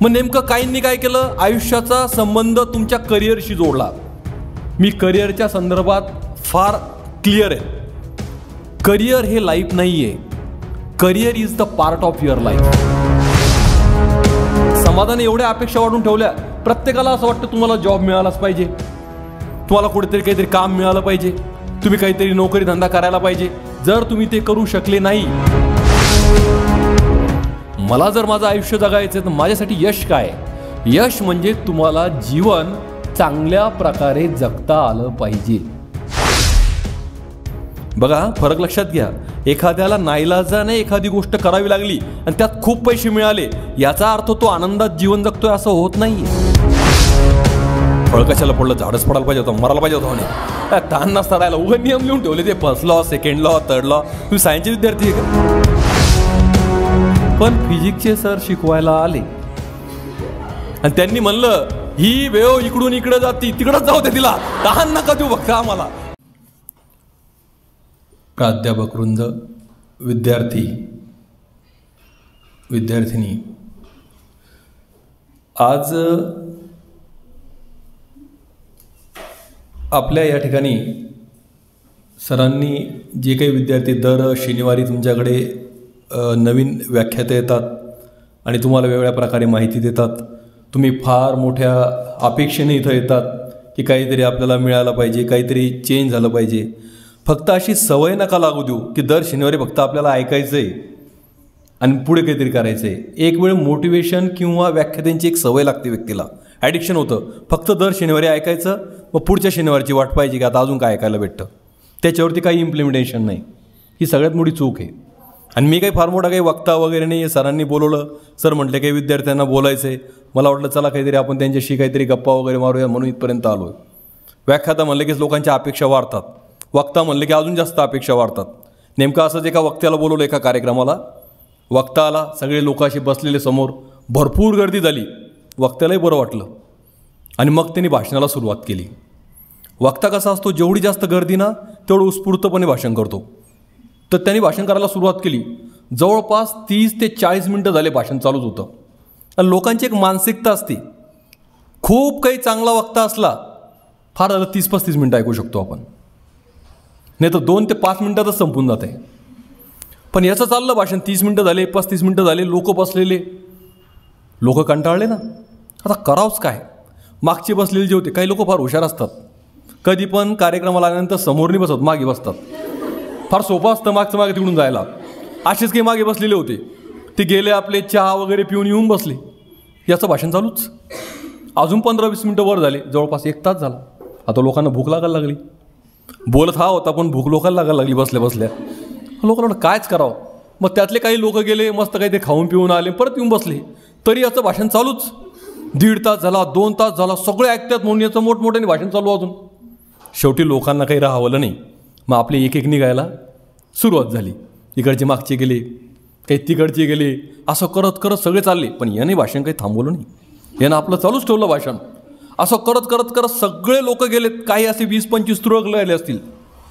मग नेमकं काहींनी काय केलं, आयुष्याचा संबंध तुमच्या करिअरशी जोडला. मी करिअरच्या संदर्भात फार क्लिअर आहे. करिअर हे लाईफ नाही आहे. Career is the part of your life. समाजाने एवढ्या अपेक्षा वाढून ठेवल्या, प्रत्येकाला असं वाटतं तुम्हाला जॉब मिळालाच पाहिजे, तुम्हाला कुठेतरी काहीतरी काम मिळालं पाहिजे, तुम्ही काहीतरी नोकरी धंदा करायला पाहिजे. जर तुम्ही ते करू शकले नाही, मला जर माझं आयुष्य जगायचं तर माझ्यासाठी यश काय? यश म्हणजे तुम्हाला जीवन चांगल्या प्रकारे जगता आलं पाहिजे. बघा, फरक लक्षात घ्या. एखाद्याला नाईलाजाने एखादी गोष्ट करावी लागली आणि त्यात खूप पैसे मिळाले, याचा अर्थ तो आनंदात जीवन जगतोय असं होत नाही. फळ कशाला पडलं, झाडच पडायला पाहिजे होतं, मरायला पाहिजे होतं म्हणे. ताण नसता राहिला, उघड नियम लिहून ठेवले ते, first law, second law, third law. तुम्ही सायन्सचे विद्यार्थी आहे का? पण फिजिक्सचे सर शिकवायला आले आणि त्यांनी म्हणलं, ही वेव इकडून इकडे जाती, तिकडंच जाऊ दे तिला, तहान नका देऊ बघा आम्हाला. प्राध्यापक वृंद, विद्यार्थी विद्यार्थिनी, आज आपल्या या ठिकाणी सरांनी जे काही विद्यार्थी दर शनिवारी तुमच्याकडे नवीन व्याख्याते येतात आणि तुम्हाला वेगवेगळ्या प्रकारे माहिती देतात, तुम्ही फार मोठ्या अपेक्षेने इथं येतात की काहीतरी आपल्याला मिळालं पाहिजे, काहीतरी चेंज झालं पाहिजे. फक्त अशी सवय नका लागू देऊ की दर शनिवारी फक्त आपल्याला ऐकायचं आहे आणि पुढे काहीतरी करायचं आहे. एक वेळ मोटिवेशन किंवा व्याख्यात्यांची एक सवय लागते व्यक्तीला, ॲडिक्शन होतं. फक्त दर शनिवारी ऐकायचं, मग पुढच्या शनिवारची वाट पाहिजे की आता अजून काय ऐकायला भेटतं, त्याच्यावरती काही इम्प्लिमेंटेशन नाही. ही सगळ्यात मोठी चूक आहे. आणि मी काही फार मोठा काही वक्ता वगैरे नाही. सरांनी बोलवलं, सर म्हटले काही विद्यार्थ्यांना बोलायचं आहे. मला वाटलं चला काहीतरी आपण त्यांच्याशी काहीतरी गप्पा वगैरे मारूया, म्हणून इथपर्यंत आलो आहे. व्याख्याता म्हणले की लोकांच्या अपेक्षा वाढतात, वक्ता म्हणले की अजून जास्त अपेक्षा वाढतात. नेमकं असंच एका वक्त्याला बोलवलं एका कार्यक्रमाला. वक्ता आला, सगळे लोक असे बसलेले समोर, भरपूर गर्दी झाली. वक्त्यालाही बरं वाटलं आणि मग त्यांनी भाषणाला सुरुवात केली. वक्ता कसा असतो, जेवढी जास्त गर्दी ना तेवढं उत्स्फूर्तपणे भाषण करतो. तर त्यांनी भाषण करायला सुरुवात केली. जवळपास 30 ते 40 मिनटं झाले भाषण चालूच होतं. आणि लोकांची एक मानसिकता असते, खूप काही चांगला वक्ता असला, फार झालं 30-35 मिनटं ऐकू शकतो आपण, नाही तर 2 ते 5 मिनटातच संपून जाते. पण याचं चाललं भाषण, 30 मिनटं झाले, 35 मिनटं झाले, लोक बसलेले, लोक कंटाळले ना. आता करावंच काय? मागचे बसलेले जे होते, काही लोक फार हुशार असतात, कधी पण कार्यक्रमाला आल्यानंतर समोर नाही बसत, मागे बसतात. फार सोपं असतं मागचं मागे तिकडून जायला. असेच काही मागे बसलेले होते, ते गेले आपले चहा वगैरे पिऊन येऊन बसले. याचं भाषण चालूच. अजून 15-20 मिनटं वर झाले, जवळपास 1 तास झाला. आता लोकांना भूक लागायला लागली. बोलत हा होता पण भूक लोकांना लागायला लागली बसल्या बसल्या. लोकांना कायच करावं. मग त्यातले काही लोक गेले, मस्त काही ते खाऊन पिऊन आले, परत येऊन बसले. तरी याचं भाषण चालूच. 1.5 तास झाला, 2 तास झाला, सगळे ऐकतात म्हणून याचं मोठमोठ्याने भाषण चालू अजून. शेवटी लोकांना काही राहावलं नाही. मग आपले एक निघायला सुरुवात झाली. इकडचे मागचे गेले, काही तिकडचे गेले, असं करत करत सगळे चालले. पण याने भाषण काही थांबवलं नाही, यानं आपलं चालूच ठेवलं भाषण. असं करत करत करत सगळे लोक गेलेत. काही असे 20-25 तुरळक राहिले असतील,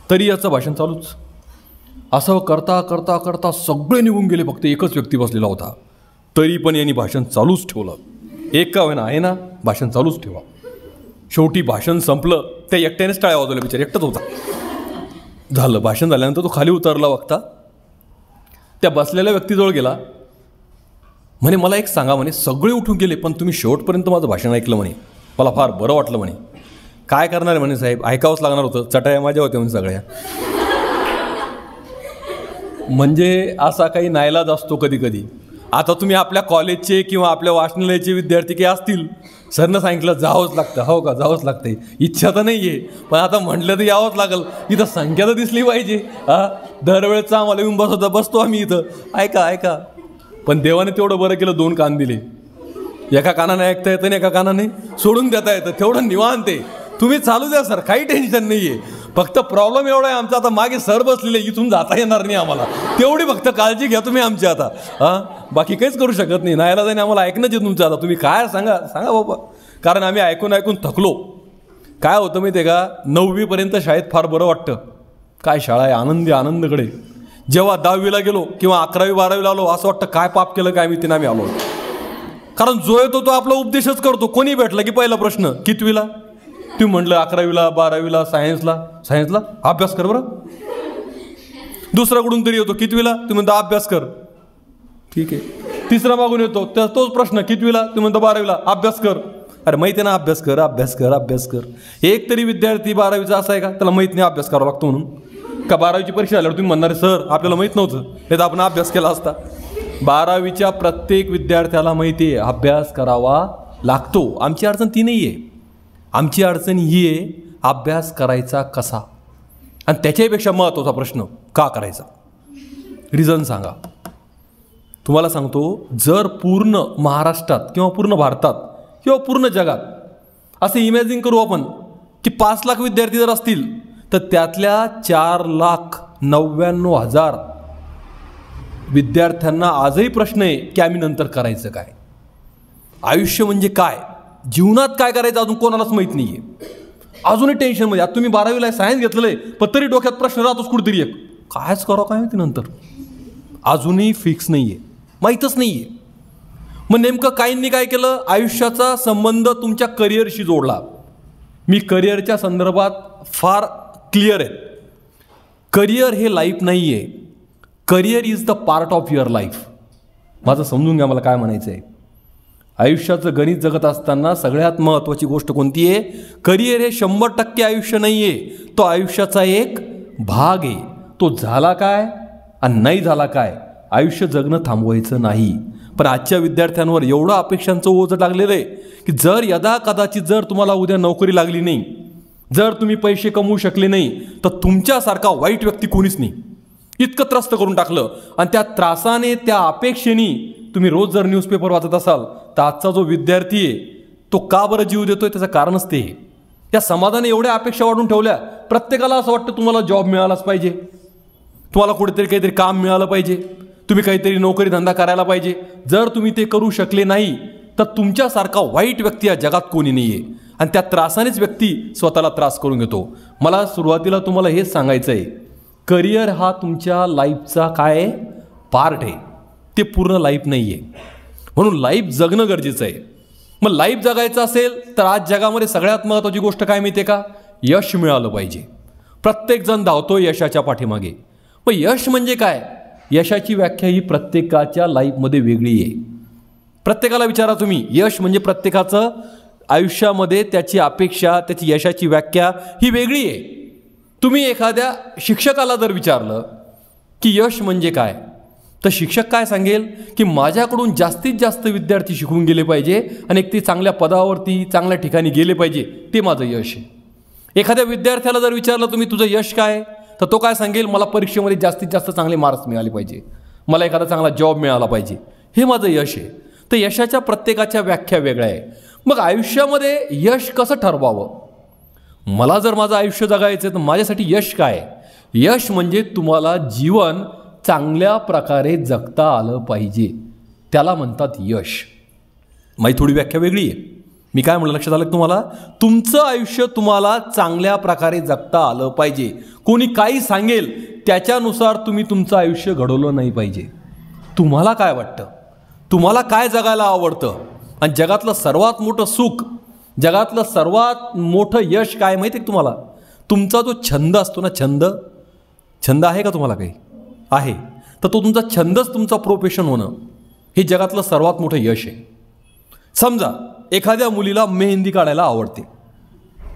तरी याचं भाषण चालूच. असं करता करता करता सगळे निघून गेले, फक्त एकच व्यक्ती बसलेला होता. तरी पण यांनी भाषण चालूच ठेवलं. एक का होईना आहे ना, भाषण चालूच ठेवा. शेवटी भाषण संपलं. त्या एकट्यानेच टाळ्या वाजवल्या, बिचार एकटाच होता. झालं भाषण झाल्यानंतर तो खाली उतरला. वक्ता त्या बसलेल्या व्यक्तीजवळ गेला, म्हणे मला एक सांगा, म्हणे सगळे उठून गेले पण तुम्ही शेवटपर्यंत माझं भाषण ऐकलं, म्हणे मला फार बरं वाटलं. म्हणे काय करणार आहे, म्हणे साहेब ऐकावंच लागणार होतं, चटाया माझ्या होत्या म्हणे सगळ्या. म्हणजे असा काही नाईलाज असतो कधी कधी. आता तुम्ही आपल्या कॉलेजचे किंवा आपल्या वाचनालयाचे विद्यार्थी काही असतील, सरनं सांगितलं जावंच लागतं, हो का जावंच लागतं, इच्छा तर नाही आहे पण आता म्हटलं तर यावंच लागल, इथं संख्या तर दिसली पाहिजे. दरवेळेचा आम्हाला येऊन बसतो आम्ही इथं, ऐका ऐका. पण देवाने तेवढं बरं केलं, 2 कान दिले. एका कानाने ऐकता येतं आणि एका कानाने सोडून देता येतं. तेवढं निवांत आहे. तुम्ही चालू द्या सर, काही टेन्शन नाही आहे. फक्त प्रॉब्लेम एवढा आहे आमचा, आता मागे सर बसलेले, इथून जाता येणार नाही आम्हाला, तेवढी फक्त काळजी घ्या तुम्ही आमची. आता बाकी काहीच करू शकत नाही. नाहीला जाणे आम्हाला ऐकणंच आहे तुमचं. आता तुम्ही काय सांगा बाबा, कारण आम्ही ऐकून ऐकून थकलो. काय होतं माहिती आहे का, 9वीपर्यंत शाळेत फार बरं वाटतं. काय शाळा आहे, आनंदकडे. जेव्हा 10वीला गेलो किंवा 11वी 12वीला आलो, असं वाटतं काय पाप केलं काय मी तिने आम्ही आलो. कारण जो येतो तो आपला उपदेशच करतो. कोणी भेटला की पहिला प्रश्न कितवीला, तुम्ही म्हटलं 11वीला 12वीला सायन्सला अभ्यास कर बरं. दुसरा कुठून तरी येतो कितवीला, तुम्ही म्हणता अभ्यास कर, ठीक आहे. तिसरा मागून येतो तोच प्रश्न कितवीला, तुम्ही म्हणता 12वीला अभ्यास कर. अरे माहिती आहे ना अभ्यास कर अभ्यास कर अभ्यास कर. एक तरी विद्यार्थी 12वीचा असा आहे का त्याला माहीत नाही अभ्यास करावा लागतो म्हणून? का 12वीची परीक्षा झाल्यावर तुम्ही म्हणणार सर आपल्याला माहीत नव्हतं, हे तर आपण अभ्यास केला असता. 12वीच्या प्रत्येक विद्यार्थ्याला माहिती आहे अभ्यास करावा लागतो. आमची अडचण ती नाही आहे. आमची अडचण ही आहे अभ्यास करायचा कसा, आणि त्याच्यापेक्षा महत्त्वाचा प्रश्न का करायचा. रिझन सांगा. तुम्हाला सांगतो, जर पूर्ण महाराष्ट्रात किंवा पूर्ण भारतात किंवा पूर्ण जगात असं इमॅजिन करू आपण की 5 लाख विद्यार्थी जर असतील तर त्यातल्या 4,99,000 विद्यार्थ्यांना आजही प्रश्न आहे की आम्ही नंतर करायचं काय. आयुष्य म्हणजे काय, जीवनात काय करायचं अजून कोणालाच माहीत नाही आहे. अजूनही टेन्शनमध्ये. आता तुम्ही 12वीला सायन्स घेतलेलं आहे पण तरी डोक्यात प्रश्न राहतोच कुठेतरी एक, कायच करावं काय माहिती नंतर. अजूनही फिक्स नाही आहे, माहीतच नाही आहे. मग नेमकं काहींनी काय केलं, आयुष्याचा संबंध तुमच्या करिअरशी जोडला. मी करिअरच्या संदर्भात फार क्लिअर आहे. करिअर हे लाईफ नाही आहे. Career is the part of your life. माझं समजून घ्या मला काय म्हणायचं आहे. आयुष्याचं गणित जगत असताना सगळ्यात महत्त्वाची गोष्ट कोणती आहे, करिअर हे 100% आयुष्य नाही आहे, तो आयुष्याचा एक भाग आहे. तो झाला काय आणि नाही झाला काय, आयुष्य जगणं थांबवायचं नाही. पण आजच्या विद्यार्थ्यांवर एवढं अपेक्षांचं ओझं लागलेलं आहे की जर यदा कदाचित जर तुम्हाला उद्या नोकरी लागली नाही, जर तुम्ही पैसे कमवू शकले नाही तर तुमच्यासारखा वाईट व्यक्ती कोणीच नाही. इतकं त्रस्त करून टाकलं. आणि त्या त्रासाने त्या अपेक्षेने तुम्ही रोज जर न्यूजपेपर वाचत असाल तर आजचा जो विद्यार्थी आहे तो का बरं जीव देतोय त्याचं कारणच ते आहे. त्या समाजाने एवढ्या अपेक्षा वाढून ठेवल्या. प्रत्येकाला असं वाटतं तुम्हाला जॉब मिळालाच पाहिजे, तुम्हाला कुठेतरी काहीतरी काम मिळालं पाहिजे, तुम्ही काहीतरी नोकरी धंदा करायला पाहिजे. जर तुम्ही ते करू शकले नाही तर तुमच्यासारखा वाईट व्यक्ती या जगात कोणी नाही आहे. आणि त्या त्रासानेच व्यक्ती स्वतःला त्रास करून घेतो. मला सुरुवातीला तुम्हाला हेच सांगायचं आहे, करिअर हा तुमच्या लाईफचा काय आहे, पार्ट आहे, ते पूर्ण लाईफ नाही आहे. म्हणून लाईफ जगणं गरजेचं आहे. मग लाईफ जगायचं असेल तर आज जगामध्ये सगळ्यात महत्त्वाची गोष्ट काय माहिती आहे का, यश मिळालं पाहिजे. प्रत्येकजण धावतो यशाच्या पाठीमागे. मग यश म्हणजे काय, यशाची व्याख्या ही प्रत्येकाच्या लाईफमध्ये वेगळी आहे. प्रत्येकाला विचारा तुम्ही, यश म्हणजे प्रत्येकाचं आयुष्यामध्ये त्याची अपेक्षा, त्याची यशाची व्याख्या ही वेगळी आहे. तुम्ही एखाद्या शिक्षकाला जर विचारलं की यश म्हणजे काय, तर शिक्षक काय सांगेल की माझ्याकडून जास्तीत जास्त विद्यार्थी शिकून गेले पाहिजे आणि एक ते चांगल्या पदावरती चांगल्या ठिकाणी गेले पाहिजे, ते माझं यश आहे. एखाद्या विद्यार्थ्याला जर विचारलं तुम्ही तुझं यश काय, तर तो काय सांगेल मला परीक्षेमध्ये जास्तीत जास्त चांगले मार्क्स मिळाले पाहिजे, मला एखादा चांगला जॉब मिळाला पाहिजे, हे माझं यश आहे. तर यशाच्या प्रत्येकाच्या व्याख्या वेगळ्या आहे. मग आयुष्यामध्ये यश कसं ठरवावं, मला जर माझं आयुष्य जगायचं तर माझ्यासाठी यश काय, यश म्हणजे तुम्हाला जीवन चांगल्या प्रकारे जगता आलं पाहिजे, त्याला म्हणतात यश. माझी थोडी व्याख्या वेगळी आहे. मी काय म्हणलं लक्षात आलं तुम्हाला, तुमचं आयुष्य तुम्हाला चांगल्या प्रकारे जगता आलं पाहिजे. कोणी काही सांगेल त्याच्यानुसार तुम्ही तुमचं आयुष्य घडवलं नाही पाहिजे. तुम्हाला काय वाटतं, तुम्हाला काय जगायला आवडतं, आणि जगातलं सर्वात मोठं सुख, जगातलं सर्वात मोठं यश काय माहिती आहे तुम्हाला, तुमचा जो छंद असतो ना, छंद आहे का तुम्हाला काही आहे, तर तो तुमचा छंदच तुमचा प्रोफेशन होणं हे जगातलं सर्वात मोठं यश आहे. समजा एखाद्या मुलीला मेहंदी काढायला आवडते,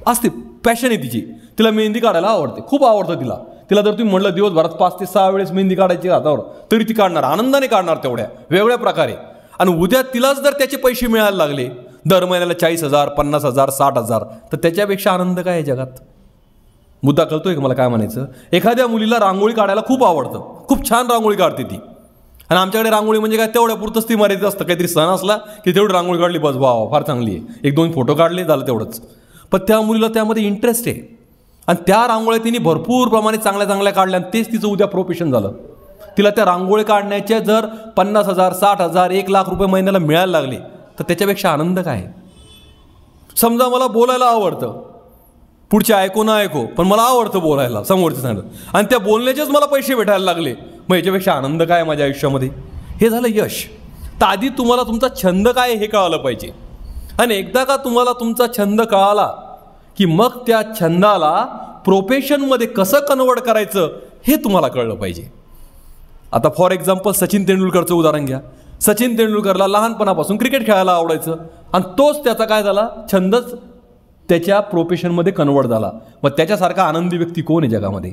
असते पॅशन आहे तिची, तिला मेहंदी काढायला आवडते, खूप आवडतं तिला. तिला जर तुम्ही म्हटलं दिवसभरात 5 ते 6 वेळेस मेहंदी काढायची हातावर, तरी ती काढणार, आनंदाने काढणार तेवढ्या वेगळ्या प्रकारे. आणि उद्या तिलाच जर त्याचे पैसे मिळायला लागले दर महिन्याला 40,000 50,000 60,000, तर त्याच्यापेक्षा आनंद काय आहे जगात. मुद्दा कळतोय का मला काय म्हणायचं. एखाद्या मुलीला रांगोळी काढायला खूप आवडतं, खूप छान रांगोळी काढते ती, आणि आमच्याकडे रांगोळी म्हणजे काय तेवढ्या पुरतंच ती मर्यादित असतं. काहीतरी सण असला की तेवढी रांगोळी काढली बस, वा फार चांगली आहे, 1-2 फोटो काढले झालं तेवढंच. पण त्या मुलीला त्यामध्ये इंटरेस्ट आहे आणि त्या रांगोळ्या तिने भरपूर प्रमाणे चांगल्या चांगल्या काढल्या आणि तेच तिचं उद्या प्रोफेशन झालं. तिला त्या रांगोळी काढण्याच्या जर 50,000 60,000 1,00,000 रुपये महिन्याला मिळायला लागले तर त्याच्यापेक्षा आनंद काय. समजा मला बोलायला आवडतं, पुढचे ऐको ना ऐको पण मला आवडतं बोलायला, समोरचं सांगतं, आणि त्या बोलण्याचेच मला पैसे भेटायला लागले, मग याच्यापेक्षा आनंद काय माझ्या आयुष्यामध्ये. हे झालं यश. तर आधी तुम्हाला तुमचा छंद काय आहे हे कळालं पाहिजे. आणि एकदा का तुम्हाला तुमचा छंद कळाला की मग त्या छंदाला प्रोफेशनमध्ये कसं कन्वर्ट करायचं हे तुम्हाला कळलं पाहिजे. आता फॉर एक्झाम्पल सचिन तेंडुलकरचं उदाहरण घ्या. सचिन तेंडुलकरला लहानपणापासून क्रिकेट खेळायला आवडायचं आणि तोच त्याचा काय झाला, छंदच त्याच्या प्रोफेशनमध्ये कन्वर्ट झाला. मग त्याच्यासारखा आनंदी व्यक्ती कोण आहे जगामध्ये?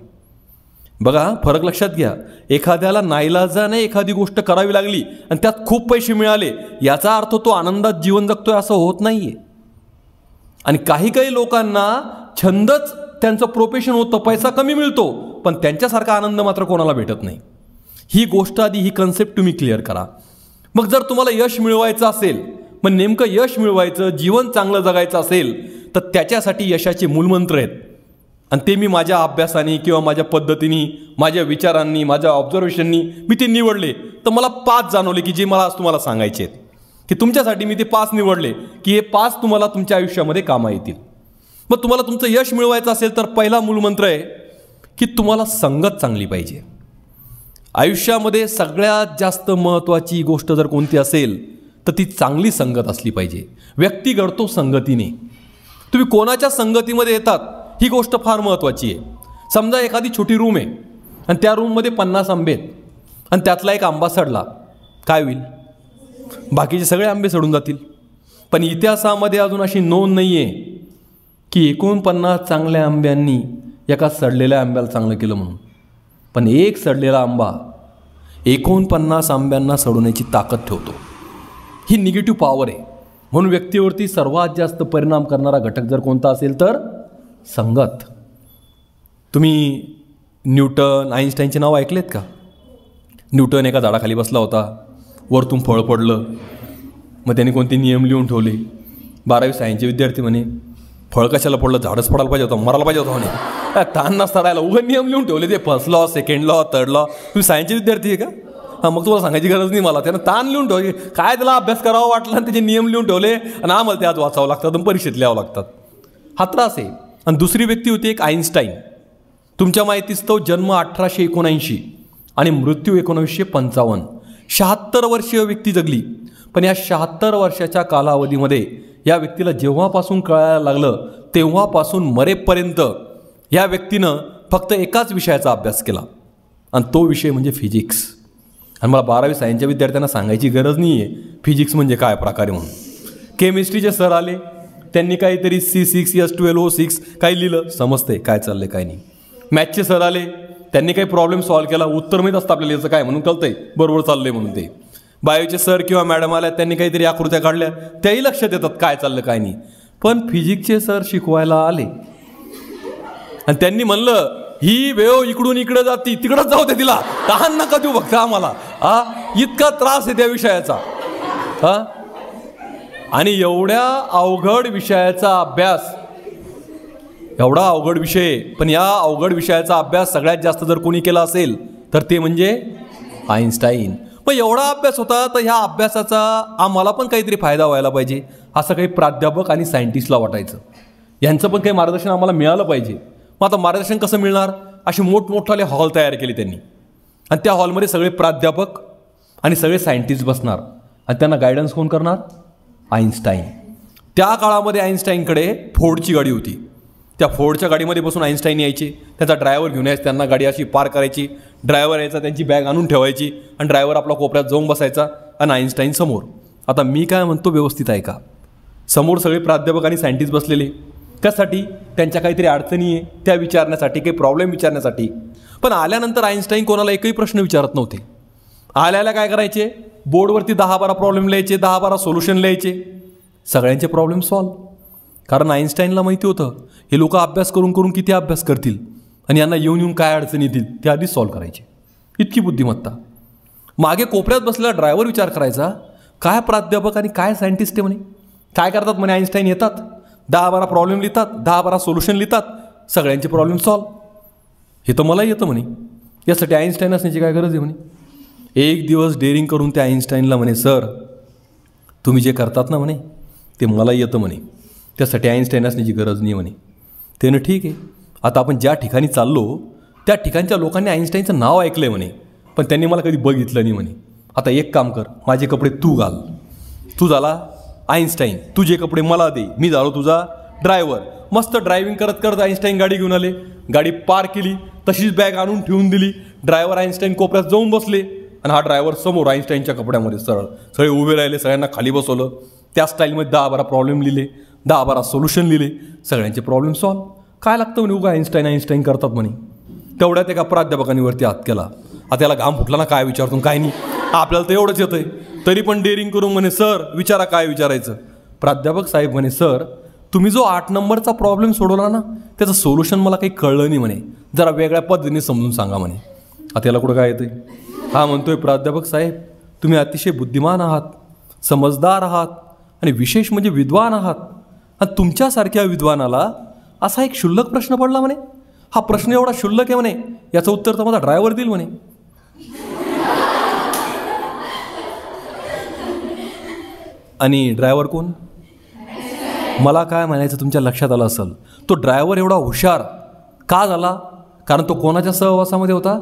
बघा, फरक लक्षात घ्या. एखाद्याला नाईलाजाने एखादी गोष्ट करावी लागली आणि त्यात खूप पैसे मिळाले याचा अर्थ तो आनंदात जीवन जगतोय असं होत नाही आहे. आणि काही काही लोकांना छंदच त्यांचं प्रोफेशन होतं, पैसा कमी मिळतो पण त्यांच्यासारखा आनंद मात्र कोणाला भेटत नाही. ही गोष्ट आधी, ही कन्सेप्ट तुम्ही क्लिअर करा. मग जर तुम्हाला यश मिळवायचं असेल, मग नेमकं यश मिळवायचं, जीवन चांगलं जगायचं असेल तर त्याच्यासाठी यशाचे मूलमंत्र आहेत. आणि ते मी माझ्या अभ्यासाने किंवा माझ्या पद्धतीने, माझ्या विचारांनी, माझ्या ऑब्झर्वेशननी मी ते निवडले. तर मला 5 जाणवले की जे मला आज तुम्हाला सांगायचे आहेत, की तुमच्यासाठी मी ते 5 निवडले की हे 5 तुम्हाला तुमच्या आयुष्यामध्ये कामा येतील. मग तुम्हाला तुमचं यश मिळवायचं असेल तर पहिला मूलमंत्र आहे की तुम्हाला संगत चांगली पाहिजे. आयुष्यामध्ये सगळ्यात जास्त महत्त्वाची गोष्ट जर कोणती असेल तर ती चांगली संगत असली पाहिजे. व्यक्ती घडतो संगतीने. तुम्ही कोणाच्या संगतीमध्ये येतात ही गोष्ट फार महत्त्वाची आहे. समजा एखादी छोटी रूम आहे आणि त्या रूममध्ये 50 आंबे आहेत आणि त्यातला एक आंबा सडला, काय होईल? बाकीचे सगळे आंबे सडून जातील. पण इतिहासामध्ये अजून अशी नोंद नाही आहे की 49 चांगल्या आंब्यांनी एका सडलेल्या आंब्याला चांगलं केलं म्हणून. पण एक सडलेला आंबा 49 आंब्यांना सडवण्याची ताकद ठेवतो. ही निगेटिव्ह पॉवर आहे. म्हणून व्यक्तीवरती सर्वात जास्त परिणाम करणारा घटक जर कोणता असेल तर संगत. तुम्ही न्यूटन, आईन्स्टाईनचे नाव ऐकलेत का? न्यूटन एका झाडाखाली बसला होता, वरतून फळ पडलं. मग त्याने कोणते नियम लिहून ठेवले. 12वी सायन्सचे विद्यार्थी म्हणे फळ कशाला पडलं, झाडच पडायला पाहिजे होतं, मरायला पाहिजे होतं म्हणे. ताण नसता राहायला उघड नियम लिहून ठेवले. ते first law, second law, third law. तुम्ही सायन्सचे विद्यार्थी आहे का? हां, मग तुम्हाला सांगायची गरज नाही मला. त्यानं ताण लिहून ठेवले. काय त्याला अभ्यास करावा वाटला आणि त्याचे नियम लिहून ठेवले आणि आम्हाला ते आज वाचावं लागतात आणि परीक्षेत लिहावं लागतात. हा त्रास आहे. आणि दुसरी व्यक्ती होती एक आईन्स्टाईन. तुमच्या माहितीस्तव जन्म 1879 आणि मृत्यू 1955. 76 वर्षीय व्यक्ती जगली. पण या 76 वर्षाच्या कालावधीमध्ये या व्यक्तीला जेव्हापासून कळायला लागलं तेव्हापासून मरेपर्यंत या व्यक्तीनं फक्त एकाच विषयाचा अभ्यास केला आणि तो विषय म्हणजे फिजिक्स. आणि मला 12वी सायन्सच्या विद्यार्थ्यांना सांगायची गरज नाही आहे फिजिक्स म्हणजे काय प्रकारे म्हणून. केमिस्ट्रीचे सर आले, त्यांनी काहीतरी C6H12O6 काही लिहिलं, समजते काय चाललंय काय नाही. मॅथचे सर आले, त्यांनी काही प्रॉब्लेम सॉल्व्ह केला, उत्तर माहीत असतं आपल्याला याचं काय म्हणून, कळतंय बरोबर चाललंय म्हणून. ते बायोचे सर किंवा मॅडम आल्या, त्यांनी काहीतरी आकृत्या काढल्या, त्याही लक्षात येतात काय चाललं काय नाही. पण फिजिक्सचे सर शिकवायला आले आणि त्यांनी म्हणलं ही वेव इकडून इकडे जाती, तिकडंच जाऊ दे तिला, तहान नका देऊ फक्त आम्हाला. इतका त्रास आहे त्या विषयाचा. आणि एवढ्या अवघड विषयाचा अभ्यास, एवढा अवघड विषय, पण या अवघड विषयाचा अभ्यास सगळ्यात जास्त जर कोणी केला असेल तर ते म्हणजे आईन्स्टाईन. पण एवढा अभ्यास होता तर ह्या अभ्यासाचा आम्हाला पण काहीतरी फायदा व्हायला पाहिजे असं काही प्राध्यापक आणि सायंटिस्टला वाटायचं. यांचं पण काही मार्गदर्शन आम्हाला मिळालं पाहिजे. मग आता मार्गदर्शन कसं मिळणार? असे मोठमोठाले हॉल तयार केले त्यांनी आणि त्या हॉलमध्ये सगळे प्राध्यापक आणि सगळे सायंटिस्ट बसणार आणि त्यांना गायडन्स कोण करणार? आईन्स्टाईन. त्या काळामध्ये आईन्स्टाईनकडे फोर्डची गाडी होती. त्या फोर्डच्या गाडीमध्ये बसून आईन्स्टाईन यायचे, त्याचा ड्रायव्हर घेऊन यायचं, त्यांना गाडी अशी पार करायची, ड्रायव्हर यायचा, त्यांची बॅग आणून ठेवायची आणि ड्रायव्हर आपला कोपऱ्यात जाऊन बसायचा आणि आईन्स्टाईन समोर. आता मी काय म्हणतो व्यवस्थित आहे का? समोर सगळे प्राध्यापक आणि सायंटिस्ट बसलेले, त्यासाठी त्यांच्या काहीतरी अडचणी आहे त्या विचारण्यासाठी, काही प्रॉब्लेम विचारण्यासाठी. पण आल्यानंतर आईन्स्टाईन कोणाला एकही प्रश्न विचारत नव्हते. आल्याला काय करायचे? बोर्डवरती 10-12 प्रॉब्लेम लिहायचे, 10-12 सोल्युशन लिहायचे, सगळ्यांचे प्रॉब्लेम सॉल्व. कारण आईन्स्टाईनला माहिती होतं हे लोक अभ्यास करून करून किती अभ्यास करतील आणि यांना येऊन येऊन काय अडचणी येतील ते आधीच सॉल्व करायचे. इतकी बुद्धिमत्ता. मागे कोपऱ्यात बसलेला ड्रायव्हर विचार करायचा, काय प्राध्यापक आणि काय सायंटिस्ट आहे म्हणे, काय करतात म्हणे आईन्स्टाईन? येतात 10-12 प्रॉब्लेम लिहितात, 10-12 सोल्युशन लिहितात, सगळ्यांचे प्रॉब्लेम सॉल्व. हे तर मलाही येतं म्हणे, यासाठी आईन्स्टाईन असण्याची काय गरज आहे म्हणे. एक दिवस डेअरिंग करून त्या आईन्स्टाईनला म्हणे, सर तुम्ही जे करतात ना म्हणे ते मलाही येतं म्हणे, त्यासाठी आईन्स्टाईन असण्याची गरज नाही म्हणे. त्यानं ठीक आहे, आता आपण ज्या ठिकाणी चाललो त्या ठिकाणच्या लोकांनी आईन्स्टाईनचं नाव ऐकलं आहे म्हणे, पण त्यांनी मला कधी बघितलं नाही म्हणे. आता एक काम कर, माझे कपडे तू घाल, तू झाला आईन्स्टाईन, तुझे कपडे मला दे, मी झालो तुझा ड्रायव्हर. मस्त ड्रायव्हिंग करत करत आईन्स्टाईन गाडी घेऊन आले, गाडी पार्क केली, तशीच बॅग आणून ठेवून दिली. ड्रायव्हर आईन्स्टाईन कोपऱ्यात जाऊन बसले आणि हा ड्रायव्हर समोर आईन्स्टाईनच्या कपड्यामध्ये सरळ सगळे उभे राहिले, सगळ्यांना खाली बसवलं. त्या स्टाईलमध्ये 10-12 प्रॉब्लेम लिहिले, 10-12 सोल्युशन लिहिले, सगळ्यांचे प्रॉब्लेम सॉल्व. काय लागतं म्हणे उगा आईन्स्टाईन करतात म्हणे. तेवढ्यात एका प्राध्यापकांनी वरती हात केला. आता त्याला घाम फुटला ना, काय विचारतो काय नाही, आपल्याला तर एवढंच येतंय, तरी पण डेअरिंग करून म्हणे सर विचारा काय विचारायचं. प्राध्यापक साहेब म्हणे सर तुम्ही जो 8 नंबरचा प्रॉब्लेम सोडवला ना त्याचं सोल्युशन मला काही कळलं नाही म्हणे, जरा वेगळ्या पद्धतीने समजून सांगा म्हणे. आता याला कुठं काय येतंय. हा म्हणतोय प्राध्यापक साहेब तुम्ही अतिशय बुद्धिमान आहात, समजदार आहात आणि विशेष म्हणजे विद्वान आहात, आणि तुमच्यासारख्या विद्वानाला असा एक क्षुल्लक प्रश्न पडला म्हणे. हा प्रश्न एवढा क्षुल्लक आहे म्हणे, याचं उत्तर तर माझा ड्रायव्हर देईल म्हणे. आणि ड्रायव्हर कोण? मला काय म्हणायचं तुमच्या लक्षात आलं असेल, तो ड्रायव्हर एवढा हुशार का झाला? कारण तो कोणाच्या सहवासामध्ये होता?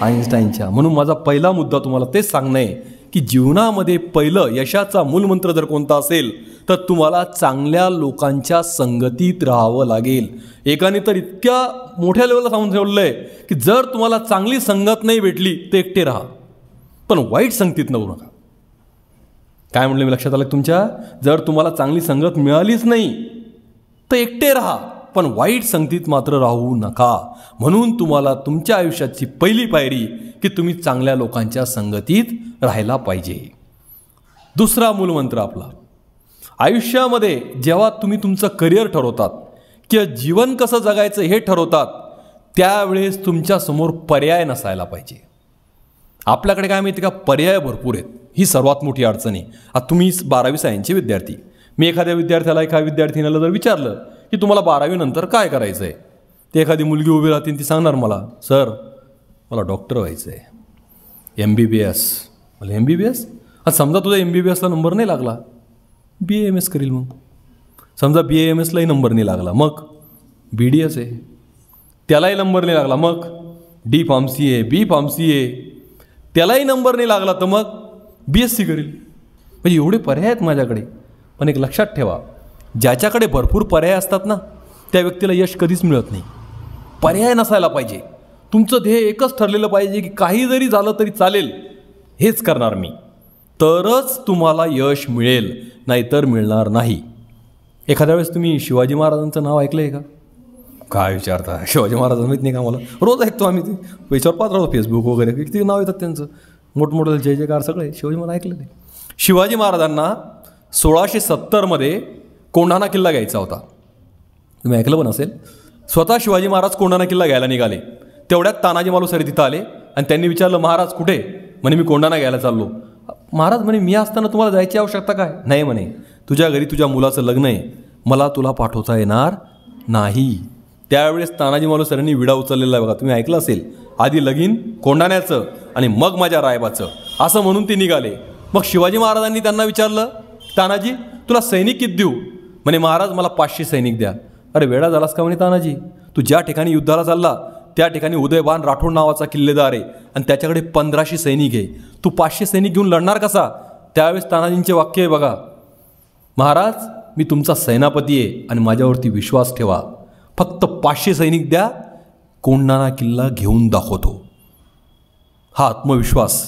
आईन्स्टाईनच्या. म्हणून माझा पहिला मुद्दा तुम्हाला तेच सांगणं आहे की जीवनामध्ये पहिलं यशाचा मूलमंत्र जर कोणता असेल तर तुम्हाला चांगल्या लोकांच्या संगतीत राहावं लागेल. एकाने तर इतक्या मोठ्या लेवलला सांगून ठेवलं आहे की जर तुम्हाला चांगली संगत नाही भेटली तर एकटे राहा, पण वाईट संगतीत नवू नका. काय म्हणलं मी लक्षात आलं तुमच्या? जर तुम्हाला चांगली संगत मिळालीच नाही तर एकटे राहा, पण वाईट संगतीत मात्र राहू नका. म्हणून तुम्हाला तुमच्या आयुष्याची पहिली पायरी की तुम्ही चांगल्या लोकांच्या संगतीत राहायला पाहिजे. दुसरा मूलमंत्र आपला आयुष्यामध्ये जेव्हा तुम्ही तुमचं करिअर ठरवतात किंवा जीवन कसं जगायचं हे ठरवतात त्यावेळेस तुमच्यासमोर पर्याय नसायला पाहिजे. आपल्याकडे काय माहिती का, पर्याय भरपूर आहेत, ही सर्वात मोठी अडचण आहे. आता तुम्ही 12वी सायन्सचे विद्यार्थी, मी एखाद्या विद्यार्थीनीला जर विचारलं की तुम्हाला 12वी नंतर काय करायचं आहे, ते एखादी मुलगी उभी राहतील, ती सांगणार मला सर मला डॉक्टर व्हायचं आहे, MBBS. मला MBBS? आणि समजा तुझा MBBSला नंबर नाही लागला, BAMS करील. मग समजा BAMSलाही नंबर नाही लागला, मग BDS आहे, त्यालाही नंबर नाही लागला, मग D फार्मसी आहे, B फार्मसी आहे, त्यालाही नंबर नाही लागला तर मग BSc करील. म्हणजे एवढे पर्याय आहेत माझ्याकडे. पण एक लक्षात ठेवा, ज्याच्याकडे भरपूर पर्याय असतात ना त्या व्यक्तीला यश कधीच मिळत नाही. पर्याय नसायला पाहिजे. तुमचं ध्येय एकच ठरलेलं पाहिजे की काही जरी झालं तरी चालेल, हेच करणार मी, तरच तुम्हाला यश मिळेल, नाहीतर मिळणार नाही. एखाद्या वेळेस तुम्ही शिवाजी महाराजांचं नाव ऐकलं आहे का? काय विचारता, शिवाजी महाराजांचं माहीत नाही का? मला रोज ऐकतो आम्ही, ते पैशावर पाहत राहतो फेसबुक वगैरे, किती नाव येतात त्यांचं, मोठमोठे जय जयकार सगळे. शिवाजी महाराज ऐकलं ते. शिवाजी महाराजांना 1670मध्ये कोंढाणा किल्ला घ्यायचा होता. तुम्ही ऐकलं पण असेल. स्वतः शिवाजी महाराज कोंढाणा किल्ला घ्यायला निघाले, तेवढ्यात तानाजी मालुसरे तिथं आले आणि त्यांनी विचारलं महाराज कुठे? म्हणे मी कोंढाणा घ्यायला चाललो. महाराज म्हणे मी असताना तुम्हाला जायची आवश्यकता काय? नाही म्हणे, तुझ्या घरी तुझ्या मुलाचं लग्न आहे, मला तुला पाठवता येणार नाही. त्यावेळेस तानाजी मालुसरेंनी विडा उचललेला आहे बघा, तुम्ही ऐकलं असेल. आधी लगीन कोंढाण्याचं आणि मग माझ्या रायबाचं, असं म्हणून ते निघाले. मग शिवाजी महाराजांनी त्यांना विचारलं तानाजी तुला सैनिक किती देऊ? म्हणे महाराज मला 500 सैनिक द्या. अरे वेडा झालास का म्हणे तानाजी, तू ज्या ठिकाणी युद्धाला चालला त्या ठिकाणी उदयबान राठोड नावाचा किल्लेदार आहे आणि त्याच्याकडे 1500 सैनिक आहे, तू 500 सैनिक घेऊन लढणार कसा? त्यावेळेस तानाजींचे वाक्य आहे बघा, महाराज मी तुमचा सेनापती आहे आणि माझ्यावरती विश्वास ठेवा, फक्त 500 सैनिक द्या, कोंढाणा किल्ला घेऊन दाखवतो. हा आत्मविश्वास.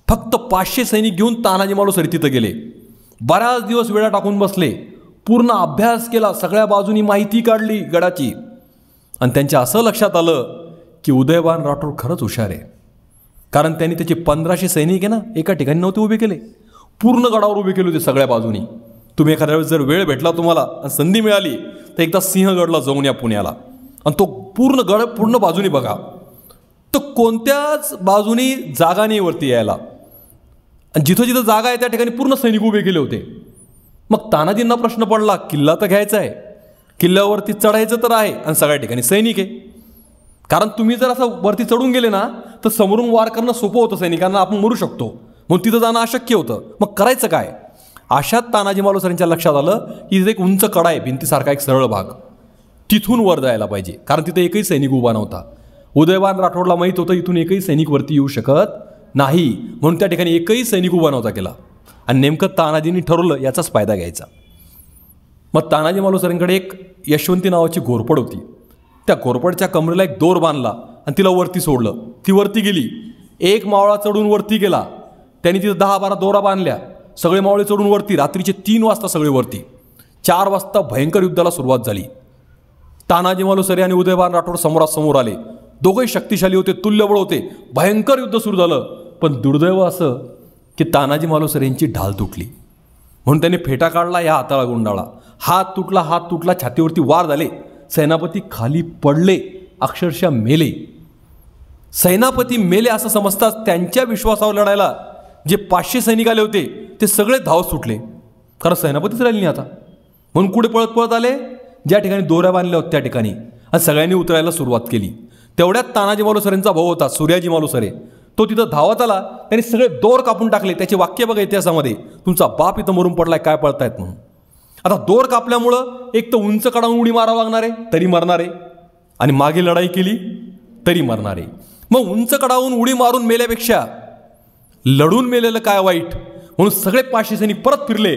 फक्त 500 सैनिक घेऊन तानाजी मालुसरे तिथं गेले. बराच दिवस वेळा टाकून बसले, पूर्ण अभ्यास केला, सगळ्या बाजूनी माहिती काढली गडाची, आणि त्यांच्या असं लक्षात आलं की उदयबान राठोड खरंच हुशार आहे. कारण त्यांनी त्याचे 1500 सैनिक आहे ना एका ठिकाणी नव्हते उभे केले, पूर्ण गडावर उभे केले होते सगळ्या बाजूनी. तुम्ही एखाद्या वेळेस जर वेळ भेटला तुम्हाला आणि संधी मिळाली तर एकदा सिंहगडला जाऊन या पुण्याला, आणि तो पूर्ण गड पूर्ण बाजूनी बघा, तर कोणत्याच बाजूनी जागा नाही वरती यायला, आणि जिथं जिथं जागा आहे त्या ठिकाणी पूर्ण सैनिक उभे केले होते. मग तानाजींना प्रश्न पडला, किल्ला तर घ्यायचा आहे, किल्ल्यावरती चढायचं तर आहे आणि सगळ्या ठिकाणी सैनिक आहे. कारण तुम्ही जर असं वरती चढून गेले ना तर समोरून वार करणं सोपं होतं सैनिकांना, आपण मरू शकतो, मग तिथं जाणं अशक्य होतं. मग करायचं काय? अशात तानाजी मालुसरेंच्या लक्षात आलं की तिथे एक उंच कडा आहे, भिंतीसारखा एक सरळ भाग, तिथून वर जायला पाहिजे, कारण तिथे एकही सैनिक उभा नव्हता. उदयबान राठोडला माहीत होतं इथून एकही सैनिक वरती येऊ शकत नाही, म्हणून त्या ठिकाणी एकही सैनिक उभा नव्हता केला. आणि नेमकं तानाजींनी ठरवलं याचाच फायदा घ्यायचा. मग तानाजी मालुसरेंकडे एक यशवंती नावाची घोरपड होती. त्या घोरपडच्या कमरेला एक दोर बांधला आणि तिला वरती सोडलं. ती वरती गेली. एक मावळा चढून वरती गेला. त्यांनी तिथं 10-12 दोरा बांधल्या. सगळे मावळे चढून वरती. रात्रीचे 3 वाजता सगळे वरती. 4 वाजता भयंकर युद्धाला सुरुवात झाली. तानाजी मालुसरे आणि उदयभान राठोड समोरासमोर आले. दोघंही शक्तिशाली होते, तुल्यबळ होते. भयंकर युद्ध सुरू झालं. पण दुर्दैव असं की तानाजी मालुसरे यांची ढाल तुटली. म्हणून त्यांनी फेटा काढला, या हाताला गुंडाळा. हात तुटला, छातीवरती वार झाले. सेनापती खाली पडले, अक्षरशः मेले. सेनापती मेले असं समजताच त्यांच्या विश्वासावर लढायला जे 500 सैनिक आले होते ते सगळे धाव सुटले. कारण सेनापतीच राहिले नाही आता. म्हणून कुठे पळत पळत आले, ज्या ठिकाणी दोऱ्या बांधल्या होत्या त्या ठिकाणी, आणि सगळ्यांनी उतरायला सुरुवात केली. तेवढ्यात तानाजी मालुसरेंचा भाऊ होता सूर्याजी मालुसरे, तो तिथं धावत आला. त्यांनी सगळे दोर कापून टाकले. त्याचे वाक्य बघा इतिहासामध्ये, तुमचा बाप इथं मरून पडलाय, काय पळतायत म्हणून. आता दोर कापल्यामुळं एक तर उंच कडावून उडी मारावं लागणार आहे, तरी मरणार आहे. आणि मागे लढाई केली तरी मरणार आहे. मग उंच कडावून उडी मारून मेल्यापेक्षा लढून मेलेलं काय वाईट. म्हणून सगळे 500 सैनिक परत फिरले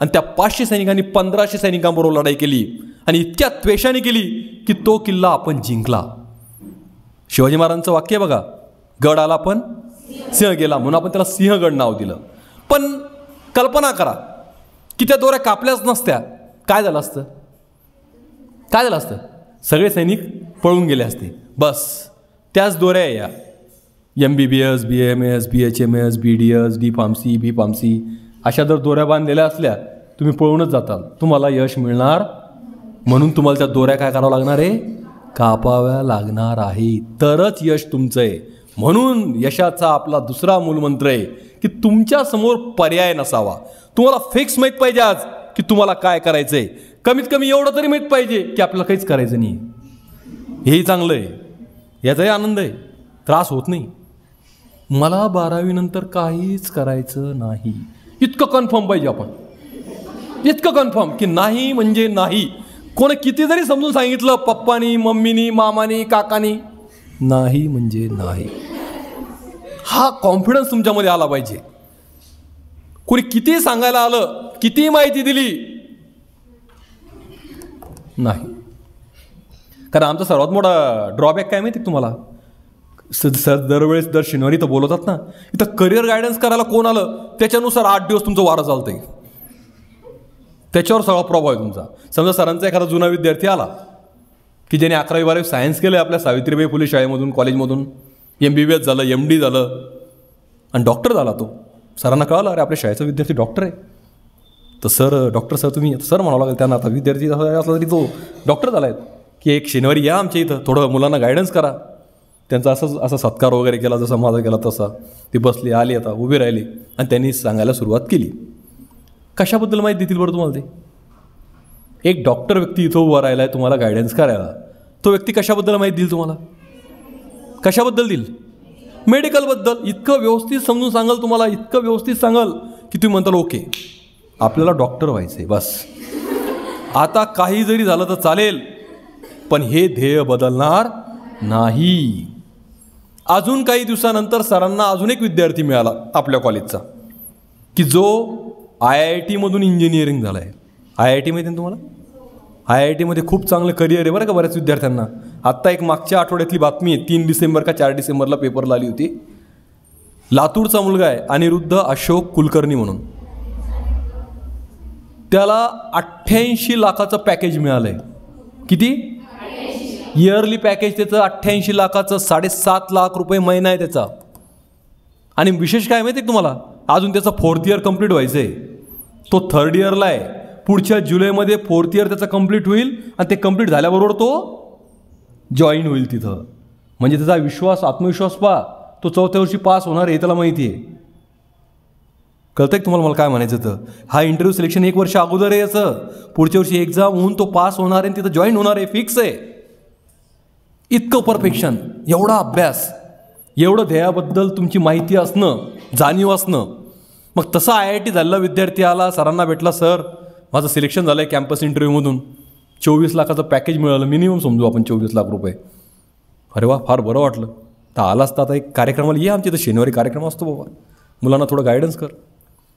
आणि त्या 500 सैनिकांनी 1500 सैनिकांबरोबर लढाई केली. आणि इतक्या त्वेषाने केली की तो किल्ला आपण जिंकला. शिवाजी महाराजांचं वाक्य बघा, गड आला पण सिंह गेला, म्हणून आपण त्याला सिंहगड नाव दिलं. पण कल्पना करा की त्या दोऱ्या कापल्याच नसत्या, काय झालं असतं? सगळे सैनिक पळून गेले असते. बस त्याच दोऱ्या या MBBS, BAMS, BHMS, BDS, D pharmacy, B pharmacy अशा जर दोऱ्या बांधलेल्या असल्या, तुम्ही पळूनच जाताल, तुम्हाला यश मिळणार. म्हणून तुम्हाला त्या दोऱ्या काय करावं लागणार आहे? कापाव्या लागणार आहे, तरच यश तुमचं आहे. म्हणून यशाचा आपला दुसरा मूलमंत्र आहे की तुमच्या समोर पर्याय नसावा. तुम्हाला फिक्स माहीत पाहिजे आज की तुम्हाला काय करायचं आहे. कमीत कमी एवढं तरी माहीत पाहिजे की आपल्याला काहीच करायचं नाही. हेही चांगलं आहे, याचाही आनंद आहे, त्रास होत नाही. मला 12वी नंतर काहीच करायचं नाही, इतकं कन्फर्म पाहिजे आपण. इतकं कन्फर्म की नाही म्हणजे नाही. कोणी किती जरी समजून सांगितलं, पप्पानी, मम्मीनी, मामानी, काकानी, नाही म्हणजे नाही. हा कॉन्फिडन्स तुमच्यामध्ये आला पाहिजे. कोणी किती सांगायला आलं, किती माहिती दिली, नाही. कारण आमचा सर्वात मोठा ड्रॉबॅक काय माहिती तुम्हाला? सर दरवेळेस दर शनिवारी तर बोलवतात ना, इथं करिअर गायडन्स करायला कोण आलं त्याच्यानुसार 8 दिवस तुमचं वारं चालतंय. त्याच्यावर सगळा प्रभाव आहे तुमचा. समजा सरांचा एखादा जुना विद्यार्थी आला की ज्याने 11वी-12वी सायन्स केलं आपल्या सावित्रीबाई फुले शाळेमधून, कॉलेजमधून, MBBS झालं, MD झालं आणि डॉक्टर झाला. तो सरांना कळालं, अरे आपल्या शाळेचा विद्यार्थी डॉक्टर आहे. तर सर, डॉक्टर सर तुम्ही, सर म्हणावं लागेल त्यांना, आता विद्यार्थी असला तरी तो डॉक्टर झाला आहे, की एक शनिवारी या आमच्या इथं, थोडं मुलांना गायडन्स करा. त्यांचा असा सत्कार वगैरे केला, जसा माझा केला तसा. ते बसले, आले, आता उभे राहिले आणि त्यांनी सांगायला सुरुवात केली. कशाबद्दल माहिती देतील बरं तुम्हाला? ते एक डॉक्टर व्यक्ती इथं उभा राहिला आहे तुम्हाला गायडन्स करायला. तो व्यक्ती कशाबद्दल माहिती देईल तुम्हाला? कशाबद्दल देईल? मेडिकलबद्दल. इतकं व्यवस्थित समजून सांगाल तुम्हाला, इतकं व्यवस्थित सांगाल की तुम्ही म्हणताल ओके आपल्याला डॉक्टर व्हायचं आहे, बस आता काही जरी झालं तर चालेल, पण हे ध्येय बदलणार नाही. अजून काही दिवसानंतर सरांना अजून एक विद्यार्थी मिळाला आपल्या कॉलेजचा, की जो IIT मधून इंजिनिअरिंग झाला आहे. IIT माहिती आहे तुम्हाला? IIT मध्ये खूप चांगलं करिअर आहे बरं का बऱ्याच विद्यार्थ्यांना. आत्ता एक मागच्या आठवड्यातली बातमी आहे, 3 डिसेंबर का 4 डिसेंबरला पेपरला आली होती. लातूरचा मुलगा आहे अनिरुद्ध अशोक कुलकर्णी म्हणून, त्याला 88 लाखाचं पॅकेज मिळालं आहे. किती? इयरली पॅकेज त्याचं 88 लाखाचं, 7.5 लाख रुपये महिना आहे त्याचा. आणि विशेष काय माहिती आहे तुम्हाला? अजून त्याचं 4th इयर कंप्लीट व्हायचं आहे. तो 3rd इयरला आहे. पुढच्या जुलैमध्ये 4th इयर त्याचं कंप्लीट होईल आणि ते कंप्लीट झाल्याबरोबर तो जॉईन होईल तिथं. म्हणजे त्याचा विश्वास, आत्मविश्वास पहा, तो 4थ्या वर्षी पास होणार आहे त्याला माहिती आहे. कळतंय तुम्हाला मला काय म्हणायचं? तर हा इंटरव्ह्यू सिलेक्शन 1 वर्ष अगोदर आहे याचं. पुढच्या वर्षी एक्झाम होऊन तो पास होणार आहे आणि तिथं जॉईन होणार आहे, फिक्स आहे. इतकं परफेक्शन, एवढा अभ्यास, एवढं ध्येयाबद्दल तुमची माहिती असणं, जाणीव असणं. मग तसा IIT झालेला विद्यार्थी आला, सरांना भेटला, सर माझं सिलेक्शन झालं आहे कॅम्पस इंटरव्ह्यूमधून, 24 लाखाचं पॅकेज मिळालं, मिनिमम समजू आपण 24 लाख रुपये. अरे वा, फार बरं वाटलं. तर आलास तर आता एक कार्यक्रमाला ये, आमच्या इथं शनिवारी कार्यक्रम असतो बाबा, मुलांना थोडं गायडन्स कर.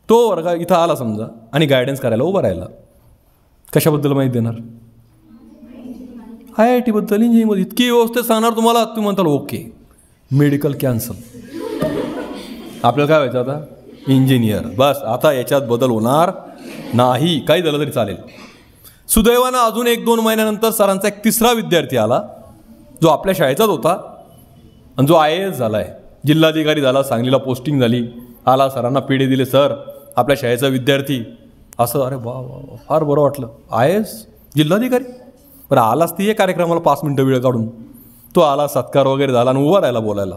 तो वर्ग इथं आला समजा आणि गायडन्स करायला उभा राहिला, कशाबद्दल माहिती देणार? IIT बद्दल, इंजिनिअरिंगमध्ये इतकी व्यवस्थित सांगणार तुम्हाला, तुम्ही म्हणताल ओके, मेडिकल कॅन्सल. आपल्याला काय व्हायचं आता? इंजिनियर. बस आता याच्यात बदल होणार नाही, काही झालं तरी चालेल. सुदैवानं अजून 1-2 महिन्यानंतर सरांचा एक तिसरा विद्यार्थी आला, जो आपल्या शाळेचाच होता आणि जो IAS झाला आहे, जिल्हाधिकारी झाला, सांगलीला पोस्टिंग झाली. आला, सरांना पेढे दिले, सर आपल्या शाळेचा विद्यार्थी. असं अरे वा वा, फार बरं वाटलं. IAS जिल्हाधिकारी, बरं आलाच ती कार्यक्रमाला 5 मिनटं वेळ काढून. तो आला, सत्कार वगैरे झाला आणि उभा राहिला बोलायला.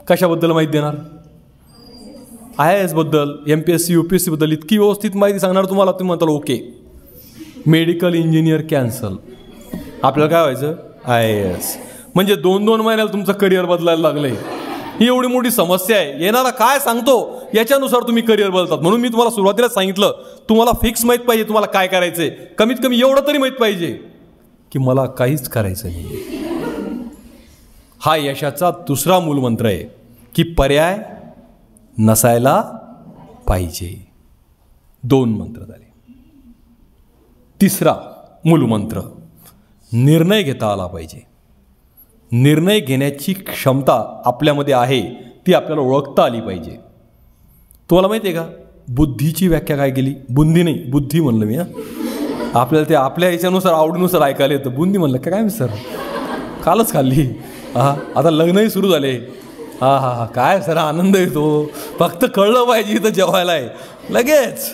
कशाबद्दल माहिती देणार? IAS बद्दल, MPSC UPSC बद्दल इतकी व्यवस्थित माहिती सांगणार तुम्हाला, तुम्ही म्हणताल ओके, मेडिकल इंजिनियर कॅन्सल. आपल्याला काय व्हायचं? IAS. म्हणजे 2-2 महिन्याला तुमचं करिअर बदलायला लागलंय. ही एवढी मोठी समस्या आहे. येणारा काय सांगतो याच्यानुसार तुम्ही करिअर बदलतात. म्हणून मी तुम्हाला सुरुवातीला सांगितलं, तुम्हाला फिक्स माहीत पाहिजे तुम्हाला काय करायचंय. कमीत कमी एवढं तरी माहीत पाहिजे की मला काहीच करायचं नाही. हा यशाचा दुसरा मूलमंत्र आहे की पर्याय नसायला पाहिजे. 2 मंत्र झाले. तिसरा मूलमंत्र, निर्णय घेता आला पाहिजे. निर्णय घेण्याची क्षमता आपल्यामध्ये आहे, ती आपल्याला ओळखता आली पाहिजे. तुम्हाला माहिती आहे का बुद्धीची व्याख्या काय केली? बुंदी नाही, बुद्धी म्हणलं मी. आपल्याला ते आपल्या याच्यानुसार आवडीनुसार ऐकायला येतं. बुंदी म्हणलं काय मी सर, कालच खाल्ली. आता लग्नही सुरू झाले. हा काय सर आनंद येतो. फक्त कळलं पाहिजे इथं जेवायला आहे. लगेच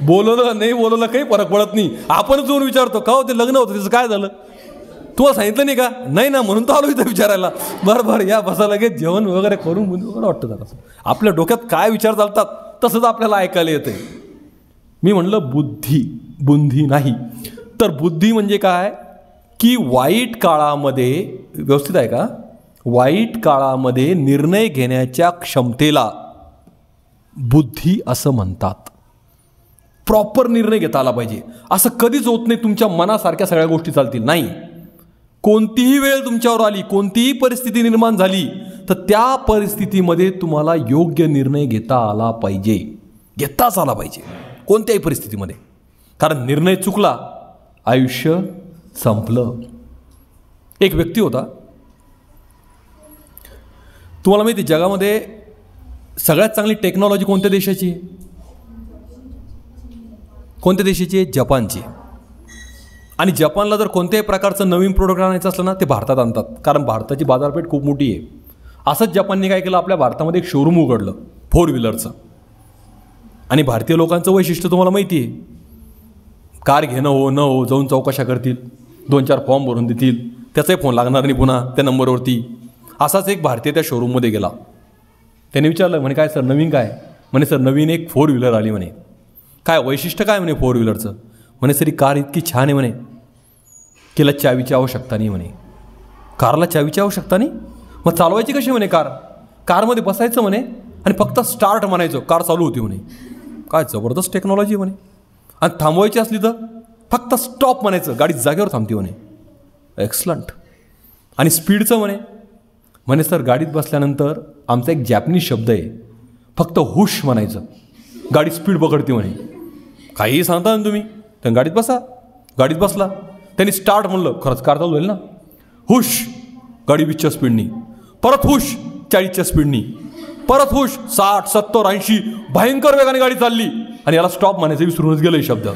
बोलवलं नाही बोलवलं काही फरक पडत नाही. आपण जाऊन विचारतो का हो ते लग्न होतं त्याचं काय झालं, तुम्हाला सांगितलं नाही का? नाही ना, म्हणून तर आलो इथं विचारायला. बरं या बसा, लगेच जेवण वगैरे करून वगैरे वाटतं जरा. आपल्या डोक्यात काय विचार चालतात तसंच आपल्याला ऐकायला येतं. मी म्हणलं बुद्धी नाही. तर बुद्धी म्हणजे काय की वाईट काळामध्ये, व्यवस्थित आहे का, वाईट काळामध्ये निर्णय घेण्याच्या क्षमतेला बुद्धी असं म्हणतात. प्रॉपर निर्णय घेता आला पाहिजे. असं कधीच होत नाही तुमच्या मनासारख्या सगळ्या गोष्टी चालतील, नाही. कोणतीही वेळ तुमच्यावर आली, कोणतीही परिस्थिती निर्माण झाली, तर त्या परिस्थितीमध्ये तुम्हाला योग्य निर्णय घेता आला पाहिजे. घेताच आला पाहिजे कोणत्याही परिस्थितीमध्ये. कारण निर्णय चुकला, आयुष्य संपलं. एक व्यक्ती होता, तुम्हाला माहिती जगामध्ये सगळ्यात चांगली टेक्नॉलॉजी कोणत्या देशाची आहे? कोणत्या देशाची आहे? जपानची. आणि जपानला जर कोणत्याही प्रकारचं नवीन प्रोडक्ट आणायचं असलं ना, ते भारतात आणतात, कारण भारताची बाजारपेठ खूप मोठी आहे. असंच जपानने काय केलं, आपल्या भारतामध्ये एक शोरूम उघडलं 4 व्हीलरचं. आणि भारतीय लोकांचं वैशिष्ट्य तुम्हाला माहिती आहे, कार घेणं हो न हो जाऊन चौकशा करतील, 2-4 फॉर्म भरून देतील, त्याचाही फोन लागणार नाही पुन्हा त्या नंबरवरती. असाच एक भारतीय त्या शोरूममध्ये गेला. त्याने विचारलं, म्हणे काय सर नवीन काय? म्हणे सर नवीन एक 4 व्हीलर आली. म्हणे काय वैशिष्ट्य काय? म्हणे 4 व्हीलरचं. म्हणे सर ही कार इतकी छान आहे म्हणे, तिला चावीची आवश्यकता नाही. म्हणे कारला चावीची आवश्यकता नाही, मग चालवायची कशी? म्हणे कारमध्ये बसायचं म्हणे आणि फक्त स्टार्ट म्हणायचं, कार चालू होती. म्हणे काय जबरदस्त टेक्नॉलॉजी म्हणे. आणि थांबवायची असली तर फक्त स्टॉप म्हणायचं, गाडी जागेवर थांबते. म्हणे एक्सलंट. आणि स्पीडचं म्हणे सर गाडीत बसल्यानंतर आमचा एक जॅपनीज शब्द आहे, फक्त हुश म्हणायचं, गाडी स्पीड पकडते. म्हणे काहीही सांगता ना तुम्ही, तर गाडीत बसा. गाडीत बसला, त्यांनी स्टार्ट म्हणलं, खरंच कार चालू होईल ना. हुश, गाडी 20च्या स्पीडनी. परत हुश, 40च्या स्पीडनी. परत हुश, 60, 70, 80 भयंकर वेगाने गाडी चालली. आणि याला स्टॉप म्हणायचं विसरूनच गेलं शब्द.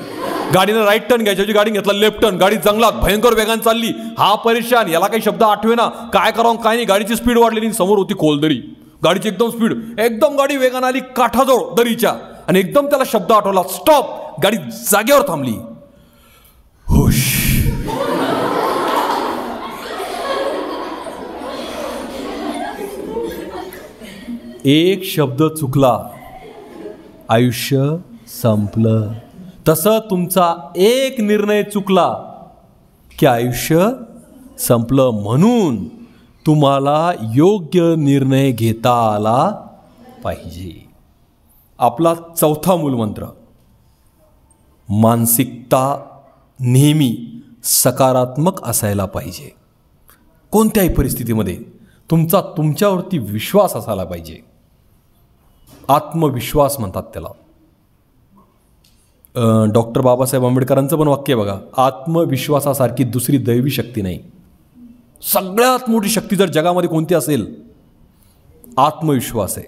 गाडीनं राईट टर्न घ्यायची, गाडी घेतला लेफ्ट टर्न, गाडी जंगलात भयंकर वेगाने चालली. हा परेशान, याला काही शब्द आठवे ना, काय करावं काय नाही. गाडीची स्पीड वाढलेली, समोर होती खोलदरी, गाडीची एकदम स्पीड, एकदम गाडी वेगाने आली काठाजवळ दरीच्या, आणि एकदम त्याला शब्द आठवला, स्टॉप. गाडी जागेवर थांबली. हुश. एक शब्द चुकला, आयुष्य संपलं. तसं तुमचा एक निर्णय चुकला की आयुष्य संपलं. म्हणून तुम्हाला योग्य निर्णय घेता आला पाहिजे. आपला चौथा मूलमंत्र, मानसिकता नेहमी सकारात्मक असायला पाहिजे. कोणत्याही परिस्थितीमध्ये तुमच्यावरती विश्वास असायला पाहिजे. आत्मविश्वास म्हणतात त्याला. डॉक्टर बाबासाहेब आंबेडकरांचं पण वाक्य बघा, आत्मविश्वासासारखी दुसरी दैवी शक्ती नाही. सगळ्यात मोठी शक्ती जर जगामध्ये कोणती असेल, आत्मविश्वास आहे.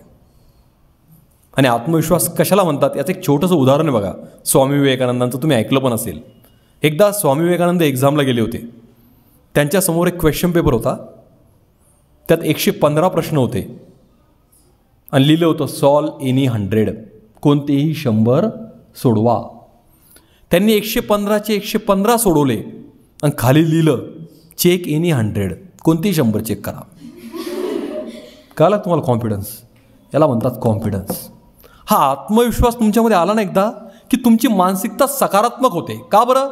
आणि आत्मविश्वास कशाला म्हणतात याचं एक छोटंसं उदाहरण आहे बघा. स्वामी विवेकानंदांचं तुम्ही ऐकलं पण असेल. एकदा स्वामी विवेकानंद एक्झामला गेले होते. त्यांच्यासमोर एक क्वेश्चन पेपर होता. त्यात 115 प्रश्न होते आणि लिहिलं होतं सॉल्व एनी 100, कोणतेही 100 सोडवा. त्यांनी 115चे 115 सोडवले आणि खाली लिहिलं चेक एनी 100, कोणतेही 100 चेक करा. कळलं तुम्हाला कॉन्फिडन्स? याला म्हणतात कॉन्फिडन्स. हा आत्मविश्वास तुमच्यामध्ये आला ना एकदा की तुमची मानसिकता सकारात्मक होते. का बरं?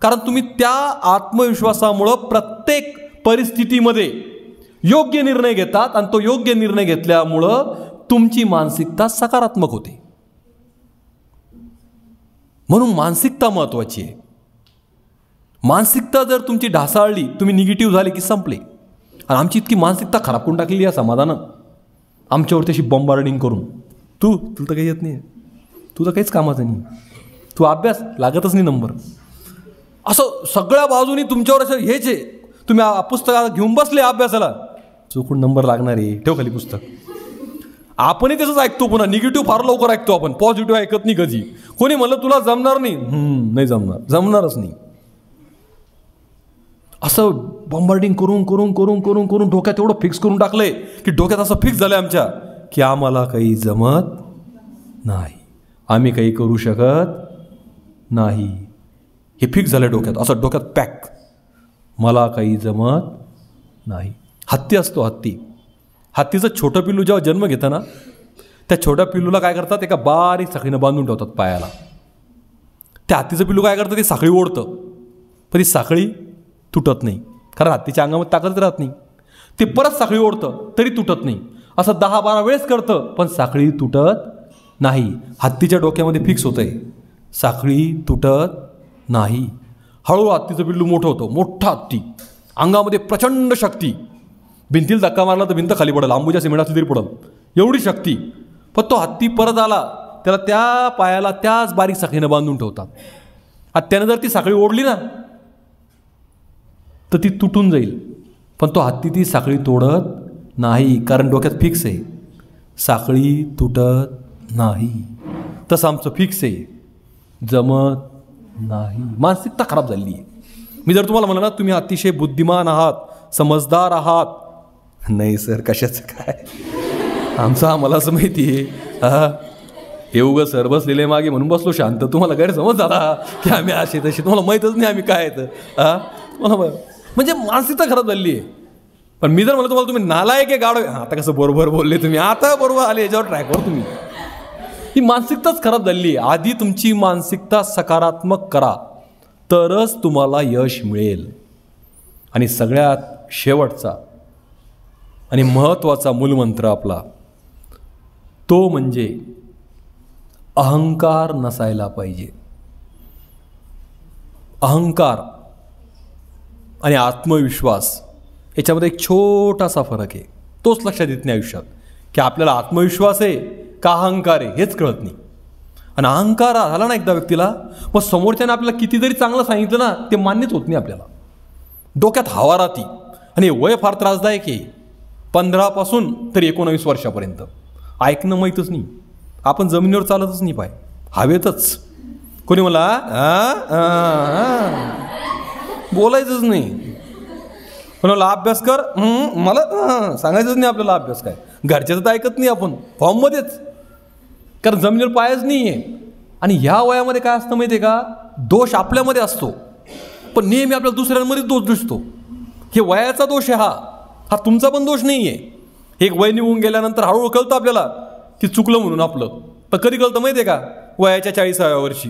कारण तुम्ही त्या आत्मविश्वासामुळं प्रत्येक परिस्थितीमध्ये योग्य निर्णय घेतात आणि तो योग्य निर्णय घेतल्यामुळं तुमची मानसिकता सकारात्मक होते. म्हणून मानसिकता महत्त्वाची आहे. मानसिकता जर तुमची ढासाळली, तुम्ही निगेटिव्ह झाले की संपले. आणि आमची इतकी मानसिकता खराब करून टाकलेली आहे समाजानं आमच्यावरती अशी बॉम्बार्डिंग करून. तुला तर काही येत नाही, तू तर काहीच कामाचं नाही, तू अभ्यास लागतच नाही नंबर, असं सगळ्या बाजूनी तुमच्यावर असं हेच आहे. तुम्ही पुस्तक घेऊन बसले अभ्यासाला, चुकून नंबर लागणार आहे, ठेव खाली पुस्तक. आपणही तसंच ऐकतो. पुन्हा निगेटिव्ह फार लवकर ऐकतो आपण, पॉझिटिव्ह ऐकत नाही कधी. कोणी म्हणलं तुला जमणार नाही, नाही जमणार, जमणारच नाही. असं बॉम्बार्डिंग करून करून करून करून करून डोक्यात एवढं फिक्स करून टाकलंय की डोक्यात असं फिक्स झालंय आमच्या की आम्हाला काही जमत नाही, आम्ही काही करू शकत नाही. हे फिक्स झालं डोक्यात, असं डोक्यात पॅक, मला काही जमत नाही. हत्ती असतो, हत्तीचं छोटं पिल्लू जेव्हा जन्म घेतं ना, त्या छोट्या पिल्लूला काय करतात, एका बारीक साखळीनं बांधून ठेवतात पायाला. त्या हत्तीचं पिल्लू काय करतं, ते साखळी ओढतं, पण ती साखळी तुटत नाही, कारण हत्तीच्या अंगामध्ये ताकद राहत नाही. ते परत साखळी ओढतं तरी तुटत नाही. असं 10-12 वेळेस करतं पण साखळी तुटत नाही. हत्तीच्या डोक्यामध्ये फिक्स होतंय, साखळी तुटत नाही. हळूहळू हत्तीचं पिल्लू मोठं होतं, मोठा हत्ती, अंगामध्ये प्रचंड शक्ती. भिंतीला धक्का मारला तर भिंत खाली पडेल, अंबुजा सिमेंट असली तरी पडेल, एवढी शक्ती. पण तो हत्ती परत आला, त्याला त्या पायाला त्याच बारीक साखळीनं बांधून ठेवतात. आता त्यानं जर ती साखळी ओढली ना तर ती तुटून जाईल. पण तो हत्ती ती साखळी तोडत नाही, कारण डोक्यात फिक्स आहे, साखळी तुटत नाही. तसं आमचं फिक्स आहे, जमत नाही. मानसिकता खराब झाली आहे. मी जर तुम्हाला म्हणलं ना तुम्ही अतिशय बुद्धिमान आहात, समजदार आहात, नाही सर कशाचं काय, आमचं आम्हाला असं माहिती आहे, हे उगं सर बसलेले मागे म्हणून बसलो शांत, तुम्हाला गैरसमज झाला की आम्ही असे तसे, तुम्हाला माहीतच नाही आम्ही काय येतं. तुम्हाला म्हणजे मानसिकता खराब झाली आहे. पण मी जर म्हणलं तुम्हाला तुम्ही नालायक आहे, गाढव, आता कसं बरोबर बोलले तुम्ही, आता बरोबर आले याच्यावर ट्रॅकवर तुम्ही. ही मानसिकताच खराब झाली आहे. आधी तुमची मानसिकता सकारात्मक करा, तरच तुम्हाला यश मिळेल. आणि सगळ्यात शेवटचा आणि महत्त्वाचा मूलमंत्र आपला तो म्हणजे अहंकार नसायला पाहिजे. अहंकार आणि आत्मविश्वास याच्यामध्ये एक छोटासा फरक आहे. तोच लक्षात येत नाही आयुष्यात की आपल्याला आत्मविश्वास आहे का अहंकार आहे हेच कळत नाही. आणि अहंकार झाला ना एकदा व्यक्तीला, मग समोरच्याने आपल्याला किती जरी चांगलं सांगितलं ना ते मान्यच होत नाही आपल्याला. डोक्यात हवा राहती. आणि वय फार त्रासदायक आहे, 15 पासून तर 19 वर्षापर्यंत. ऐकणं माहीतच नाही, आपण जमिनीवर चालतच नाही पाय, हवेतच. कोणी मला बोलायचंच नाही, कोणाला अभ्यास कर, मला सांगायचंच नाही आपल्याला अभ्यास काय. घरच्याचं तर ऐकत नाही आपण, फॉर्ममध्येच, कारण जमिनीवर पायच नाही आहे. आणि ह्या वयामध्ये काय असतं माहिती आहे का, दोष आपल्यामध्ये असतो पण नेहमी आपल्याला दुसऱ्यांमध्ये दोष दिसतो. हे वयाचा दोष आहे, हा तुमचा पण दोष नाही आहे. एक वय निघून गेल्यानंतर हळूहळू कळतं आपल्याला की चुकलं म्हणून आपलं. पण कधी कळतं माहिती आहे का, वयाच्या 40व्या वर्षी.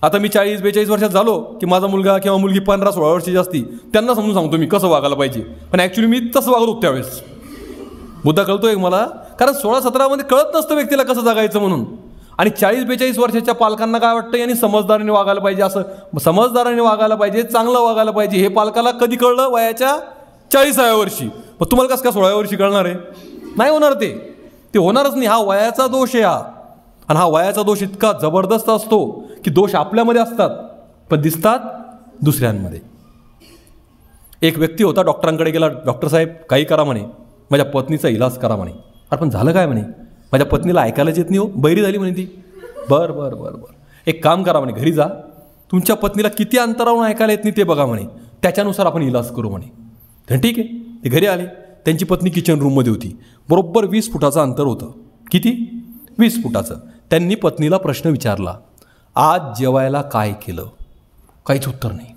आता मी 40-42 वर्षात झालो की माझा मुलगा किंवा मुलगी 15-16 वर्षाची असती, त्यांना समजून सांगतो मी कसं वागायला पाहिजे. पण ॲक्च्युली मी तसं वागत होतो त्यावेळेस. मुद्दा कळतोय मला, कारण 16-17 कळत नसतं व्यक्तीला कसं जगायचं म्हणून. आणि 40-42 वर्षाच्या पालकांना काय वाटतं, यांनी समजदारीने वागायला पाहिजे, असं समजदाराने वागायला पाहिजे, चांगलं वागायला पाहिजे. हे पालकाला कधी कळलं, वयाच्या 40व्या वर्षी. मग तुम्हाला कसं काय 16व्या वर्षी कळणार आहे? नाही होणार ते होणारच नाही. हा वयाचा दोष आहे हा. आणि हा वयाचा दोष इतका जबरदस्त असतो की दोष आपल्यामध्ये असतात पण दिसतात दुसऱ्यांमध्ये. एक व्यक्ती होता, डॉक्टरांकडे गेला. डॉक्टर साहेब काही करा म्हणे, माझ्या पत्नीचा इलाज करा म्हणे. अरे पण झालं काय म्हणे? माझ्या पत्नीला ऐकायलाच येत नाही हो, बहिरी झाली म्हणे ती. बरं बरं बरं बरं, एक काम करा म्हणे, घरी जा, तुमच्या पत्नीला किती अंतरावरून ऐकायला येत नाही ते बघा म्हणे, त्याच्यानुसार आपण इलाज करू म्हणे. तर ठीक आहे, ते घरी आले. त्यांची पत्नी किचन रूममध्ये होती. बरोबर 20 फुटाचं अंतर होतं. किती? 20 फुटाचं. त्यांनी पत्नीला प्रश्न विचारला, आज जेवायला काय केलं? काहीच उत्तर नाही.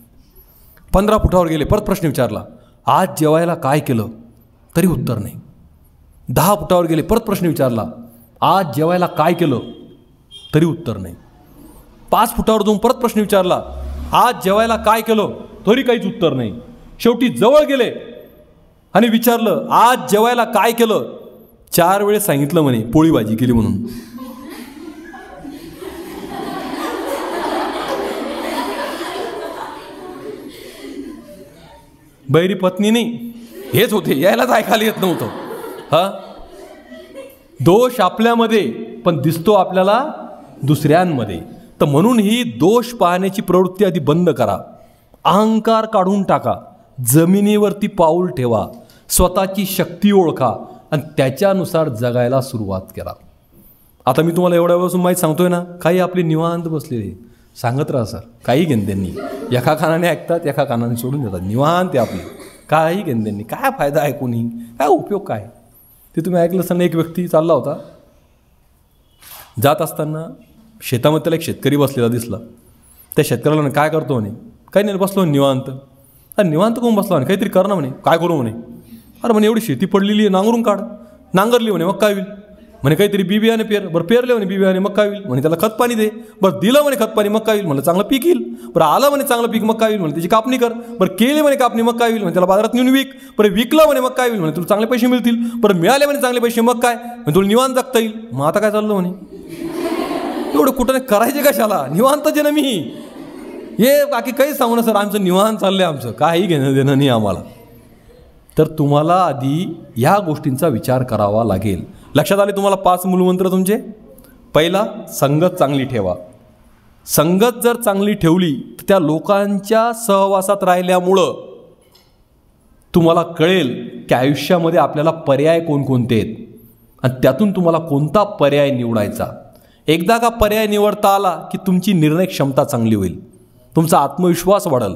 15 फुटावर गेले, परत प्रश्न विचारला, आज जेवायला काय केलं? तरी उत्तर नाही. 10 फुटावर गेले, परत प्रश्न विचारला, आज जेवायला काय केलं? तरी उत्तर नाही. 5 फुटावर जाऊन परत प्रश्न विचारला, आज जेवायला काय केलं? तरी काहीच उत्तर नाही. शेवटी जवळ गेले आणि विचारलं, आज जेवायला काय केलं? 4 वेळेस सांगितलं म्हणे, पोळी भाजी केली म्हणून. बैरी पत्नी नाही, हेच होते, यायलाच ऐकायला येत नव्हतं. हा, दोष आपल्यामध्ये पण दिसतो आपल्याला दुसऱ्यांमध्ये. तर म्हणून ही दोष पाहण्याची प्रवृत्ती आधी बंद करा. अहंकार काढून टाका. जमिनीवरती पाऊल ठेवा. स्वतःची शक्ती ओळखा आणि त्याच्यानुसार जगायला सुरुवात करा. आता मी तुम्हाला एवढ्या वेळापासून माहीत सांगतोय ना, काही आपले निवांत बसलेले सांगत राहा सर, काही घेण त्यांनी एका कानाने ऐकतात, एका कानाने सोडून देतात. निवांत आहे आपले, काही घेण त्यांनी. काय फायदा आहे कोणी, काय उपयोग काय? ते तुम्ही ऐकलं असताना एक व्यक्ती चालला होता, जात असताना शेतामध्ये त्याला एक शेतकरी बसलेला दिसला. त्या शेतकऱ्याला काय करतो म्हणे, काही नाही, बसलो निवांत. अरे निवांत कोण बसला म्हणे, काहीतरी कर ना म्हणे. काय करू म्हणे? अरे म्हणे एवढी शेती पडलेली आहे, नांगरून काढ. नांगरली म्हणे, मग काय होईल म्हणे? काहीतरी बी बियाणे पेर. बरं पेरले म्हणे बी बियाणे, मग काय होईल म्हणे? त्याला खत पाणी दे. बरं दिलं म्हणे खत पाणी, मग काय होईल? म्हणलं चांगलं पीक येईल. बरं आलं म्हणे चांगलं पीक, मग काय होईल म्हणे? त्याची कापणी कर. बरं केली म्हणे कापणी, मग काय होईल म्हणे? त्याला बाजारात नेऊन विक. बरं विकलं म्हणे, मग काय होईल म्हणे? तुला चांगले पैसे मिळतील. बरं मिळाले म्हणे चांगले पैसे, मग काय म्हणजे तुला निवांत जगता येईल. मग आता काय चाललं म्हणे, एवढं कुठं नाही करायचे कशाला, निवांतच आहे ना मी. हे बाकी काहीच सांगू ना सर, आमचं निवांत चाललंय, आमचं काही घेणं देणं नाही आम्हाला. तर तुम्हाला आधी ह्या गोष्टींचा विचार करावा लागेल. लक्षात आले तुम्हाला 5 मूलमंत्र तुमचे? पहिला, संगत चांगली ठेवा. संगत जर चांगली ठेवली तर त्या लोकांच्या सहवासात राहिल्यामुळं तुम्हाला कळेल की आयुष्यामध्ये आपल्याला पर्याय कोणकोणते आहेत आणि त्यातून तुम्हाला कोणता पर्याय निवडायचा. एकदा का पर्याय निवडता आला की तुमची निर्णय क्षमता चांगली होईल, तुमचा आत्मविश्वास वाढेल.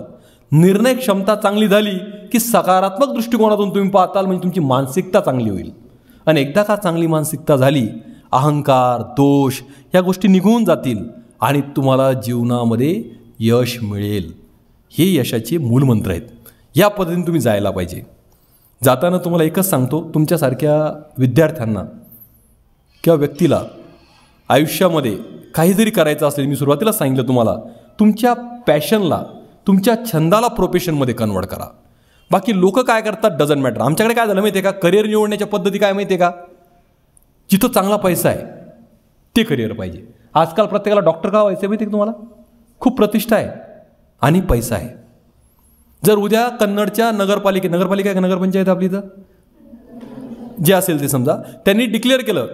निर्णय क्षमता चांगली झाली की सकारात्मक दृष्टिकोनातून तुम्ही पाहताल, म्हणजे तुमची मानसिकता चांगली होईल. आणि एकदा का चांगली मानसिकता झाली, अहंकार, दोष या गोष्टी निघून जातील आणि तुम्हाला जीवनामध्ये यश मिळेल. हे यशाचे मूलमंत्र आहेत. या पद्धतीने तुम्ही जायला पाहिजे. जाताना तुम्हाला एकच सांगतो, तुमच्यासारख्या विद्यार्थ्यांना किंवा व्यक्तीला आयुष्यामध्ये काही जरी करायचं असेल, मी सुरुवातीला सांगितलं तुम्हाला, तुमच्या पॅशनला, तुमच्या छंदाला प्रोफेशनमध्ये कन्वर्ट करा. बाकी लोक काय करतात डझंट मॅटर. आमच्याकडे काय झालं माहिती आहे का, करिअर निवडण्याच्या पद्धती काय माहिती आहे का, जिथं चांगला पैसा आहे ते करिअर पाहिजे. आजकाल प्रत्येकाला डॉक्टर का व्हायचं माहिती आहे का तुम्हाला? खूप प्रतिष्ठा आहे आणि पैसा आहे. जर उद्या कन्नडच्या नगरपालिका आहे का नगरपंचायत आपली, इथं जे असेल ते समजा, त्यांनी डिक्लेअर केलं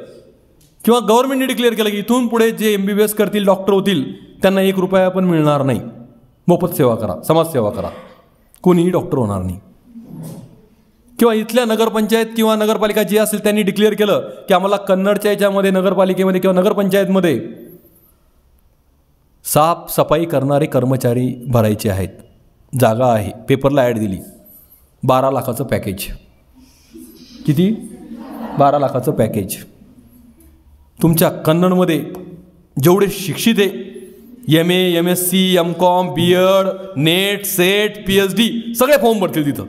किंवा गव्हर्नमेंटने डिक्लेअर केलं की इथून पुढे जे MBBS करतील, डॉक्टर होतील, त्यांना 1 रुपया पण मिळणार नाही. मोफत सेवा करा, समाजसेवा करा, कोणीही डॉक्टर होणार नाही. किंवा इथल्या नगरपंचायत किंवा नगरपालिका जे असेल त्यांनी डिक्लेअर केलं की आम्हाला कन्नडच्या याच्यामध्ये नगरपालिकेमध्ये किंवा नगरपंचायतमध्ये साफसफाई करणारे कर्मचारी भरायचे आहेत, जागा आहे, पेपरला ॲड दिली, 12 लाखाचं पॅकेज. किती? 12 लाखाचं पॅकेज. तुमच्या कन्नडमध्ये जेवढे शिक्षित आहे, MA, MSc, MCOM, BEd, net, set, PhD सगळे फॉर्म भरतील तिथं.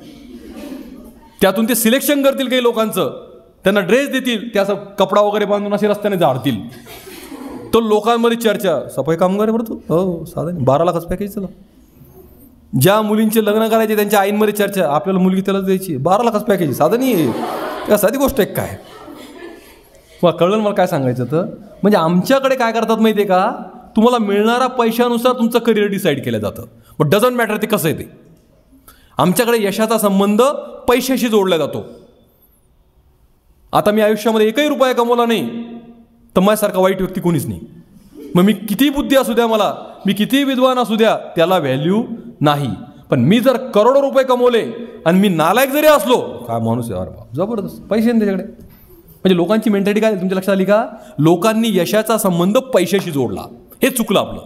त्यातून ते सिलेक्शन करतील काही लोकांचं, त्यांना ड्रेस देतील, ते असं कपडा वगैरे बांधून असे रस्त्याने झाडतील. तो लोकांमध्ये चर्चा, सफाई कामगार आहे बरं तो, हो साधारण 12 लाखाचं पॅकेज त्याला. ज्या मुलींचे लग्न करायचे त्यांच्या आईंमध्ये चर्चा, आपल्याला मुलगी त्यालाच द्यायची, 12 लाखाचं पॅकेज. साधं नाही आहे, साधी गोष्ट आहे काय. मग कळलं मला काय सांगायचं तर, म्हणजे आमच्याकडे काय करतात माहिती आहे का, तुम्हाला मिळणाऱ्या पैशानुसार तुमचं करिअर डिसाईड केलं जातं. बट डझंट मॅटर ते कसं आहे ते. आमच्याकडे यशाचा संबंध पैशाशी जोडला जातो. आता मी आयुष्यामध्ये एकही रुपया कमवला नाही तर माझ्यासारखा वाईट व्यक्ती कोणीच नाही. मग मी किती बुद्धी असू द्या, मला मी किती विद्वान असू द्या, त्याला व्हॅल्यू नाही. पण मी जर करोडो रुपये कमवले आणि मी नालायक जरी असलो, काय माणूस आहे, अरे बाप, जबरदस्त पैसे नाही त्याच्याकडे. म्हणजे लोकांची मेंटॅलिटी काय तुमच्या लक्षात आली का? लोकांनी यशाचा संबंध पैशाशी जोडला, हे चुकलं आपलं.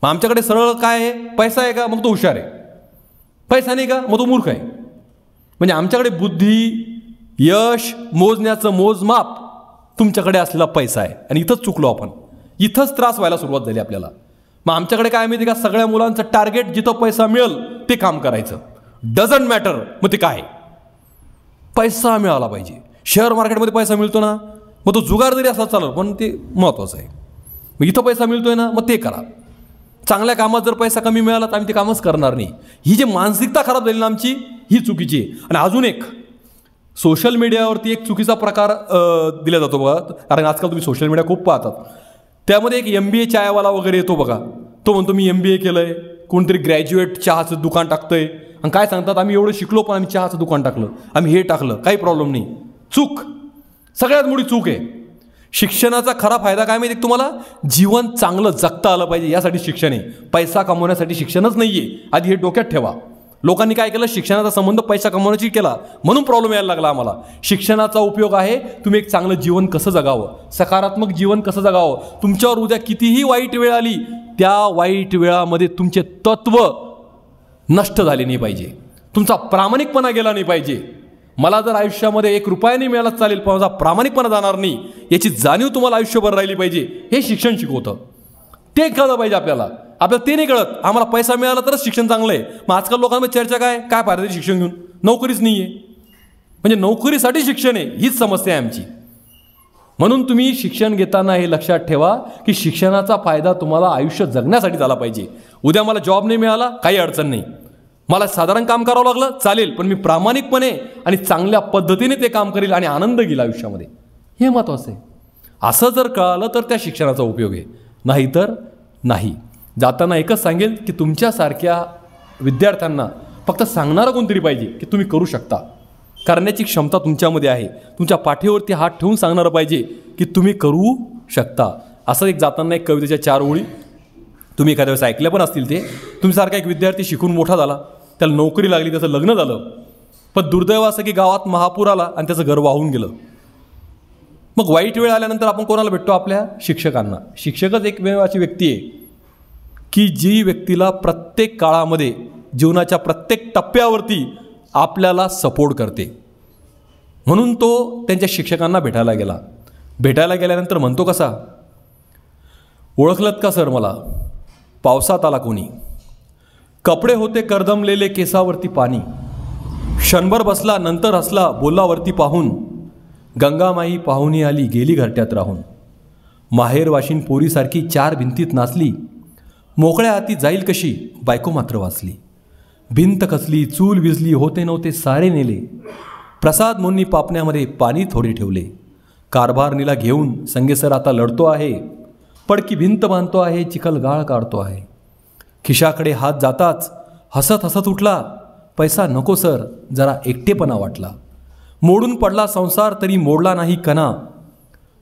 मग आमच्याकडे सरळ काय आहे? पैसा आहे का मग तो हुशार आहे, पैसा नाही का मग तो मूर्ख आहे. म्हणजे आमच्याकडे बुद्धी, यश मोजण्याचं मोजमाप तुमच्याकडे असलेला पैसा आहे. आणि इथंच चुकलो आपण, इथंच त्रास व्हायला सुरुवात झाली आपल्याला. मग आमच्याकडे काय माहिती का? सगळ्या मुलांचं टार्गेट जिथं पैसा मिळेल ते काम करायचं, डझंट मॅटर मग ते काय, पैसा मिळाला पाहिजे. शेअर मार्केटमध्ये पैसा मिळतो ना, मग तो जुगार जरी असा चालेल पण ते महत्त्वाचं आहे. मग इथं पैसा मिळतोय ना, मग ते करा. चांगल्या कामात जर पैसा कमी मिळाला तर आम्ही ते कामच करणार नाही. ही जी मानसिकता खराब झाली ना आमची, ही चुकीची आहे. आणि अजून एक सोशल मीडियावरती एक चुकीचा प्रकार दिला जातो बघा. कारण आजकाल तुम्ही सोशल मीडिया खूप पाहतात. त्यामध्ये एक MBA चायवाला वगैरे येतो बघा. तो म्हणतो मी MBA केलं आहे, कोणतरी ग्रॅज्युएट चहाचं दुकान टाकतंय आणि काय सांगतात, आम्ही एवढं शिकलो पण आम्ही चहाचं दुकान टाकलं, आम्ही हे टाकलं, काही प्रॉब्लेम नाही. चूक, सगळ्यात मोठी चूक आहे. शिक्षणाचा खरा फायदा काय माहिती तुम्हाला? जीवन चांगलं जगता आलं पाहिजे यासाठी शिक्षण आहे, पैसा कमवण्यासाठी शिक्षणच नाही आहे. आधी हे डोक्यात ठेवा. लोकांनी काय केलं? शिक्षणाचा संबंध पैसा कमवण्याची केला, म्हणून प्रॉब्लेम यायला लागला आम्हाला. शिक्षणाचा उपयोग आहे तुम्ही एक चांगलं जीवन कसं जगावं, सकारात्मक जीवन कसं जगावं. तुमच्यावर उद्या कितीही वाईट वेळ आली, त्या वाईट वेळामध्ये तुमचे तत्व नष्ट झाले नाही पाहिजे, तुमचा प्रामाणिकपणा गेला नाही पाहिजे. मला जर आयुष्यामध्ये एक रुपया नाही मिळाला चालेल पण माझा प्रामाणिकपणा जाणार नाही याची जाणीव तुम्हाला आयुष्यभर राहिली पाहिजे. हे शिक्षण शिकवतं, ते कळलं पाहिजे आपल्याला. आपल्याला ते नाही कळत, आम्हाला पैसा मिळाला तरच शिक्षण चांगलं आहे. मग आजकाल लोकांमध्ये चर्चा काय काय फायदा शिक्षण घेऊन, नोकरीच नाही आहे. म्हणजे नोकरीसाठी शिक्षण आहे, हीच समस्या आहे आमची. म्हणून तुम्ही शिक्षण घेताना हे लक्षात ठेवा की शिक्षणाचा फायदा तुम्हाला आयुष्य जगण्यासाठी झाला पाहिजे. उद्या मला जॉब नाही मिळाला काही अडचण नाही, मला साधारण काम करावं लागलं चालेल, पण मी प्रामाणिकपणे आणि चांगल्या पद्धतीने ते काम करेल आणि आनंद घेईल आयुष्यामध्ये, हे महत्त्वाचं आहे. असं जर कळालं तर त्या शिक्षणाचा उपयोग आहे, नाहीतर नाही. जाताना एकच सांगेल की तुमच्यासारख्या विद्यार्थ्यांना फक्त सांगणारं कोणतरी पाहिजे की तुम्ही करू शकता, करण्याची क्षमता तुमच्यामध्ये आहे. तुमच्या पाठीवरती हात ठेवून सांगणारं पाहिजे की तुम्ही करू शकता. असं एक जाताना एक कवितेच्या 4 ओळी तुम्ही एखाद्या वेळेस ऐकल्या पण असतील. ते तुमच्यासारखा एक विद्यार्थी शिकून मोठा झाला, त्याला नोकरी लागली, त्याचं लग्न झालं, पण दुर्दैव असं की गावात महापूर आला आणि त्याचं घर वाहून गेलं. मग वाईट वेळ आल्यानंतर आपण कोणाला भेटतो? आपल्या शिक्षकांना. शिक्षकच एक अशी व्यक्ती आहे की जी व्यक्तीला प्रत्येक काळामध्ये जीवनाच्या प्रत्येक टप्प्यावरती आपल्याला सपोर्ट करते. म्हणून तो त्यांच्या शिक्षकांना भेटायला गेला. भेटायला गेल्यानंतर म्हणतो कसा, ओळखलत का सर मला? पावसात आला कोणी, कपडे होते कर्दमलेले, केसावरती पाणी, क्षणभर बसला नंतर हसला, बोलला वरती पाहून, गंगामाई पाहुणी आली गेली घरट्यात राहून, माहेर वाशिन पोरीसारखी 4 भिंतीत नाचली, मोकळ्या हाती जाईल कशी बायको मात्र वाचली, भिंत कसली चूल विजली होते नव्हते सारे नेले, प्रसाद मुन्नी पापण्यामध्ये पाणी थोडे ठेवले, कारभार नीला घेऊन संगेसर आता लढतो आहे, पडकी भिंत बांधतो आहे, चिखल गाळ काढतो आहे, खिशाकडे हात जाताच हसत हसत उठला, पैसा नको सर जरा एकटेपणा वाटला, मोडून पडला संसार तरी मोडला नाही कणा,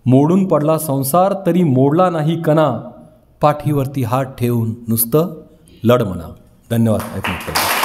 मोडून पडला संसार तरी मोडला नाही कणा, पाठीवरती हात ठेवून नुसतं लढ म्हणा. धन्यवाद.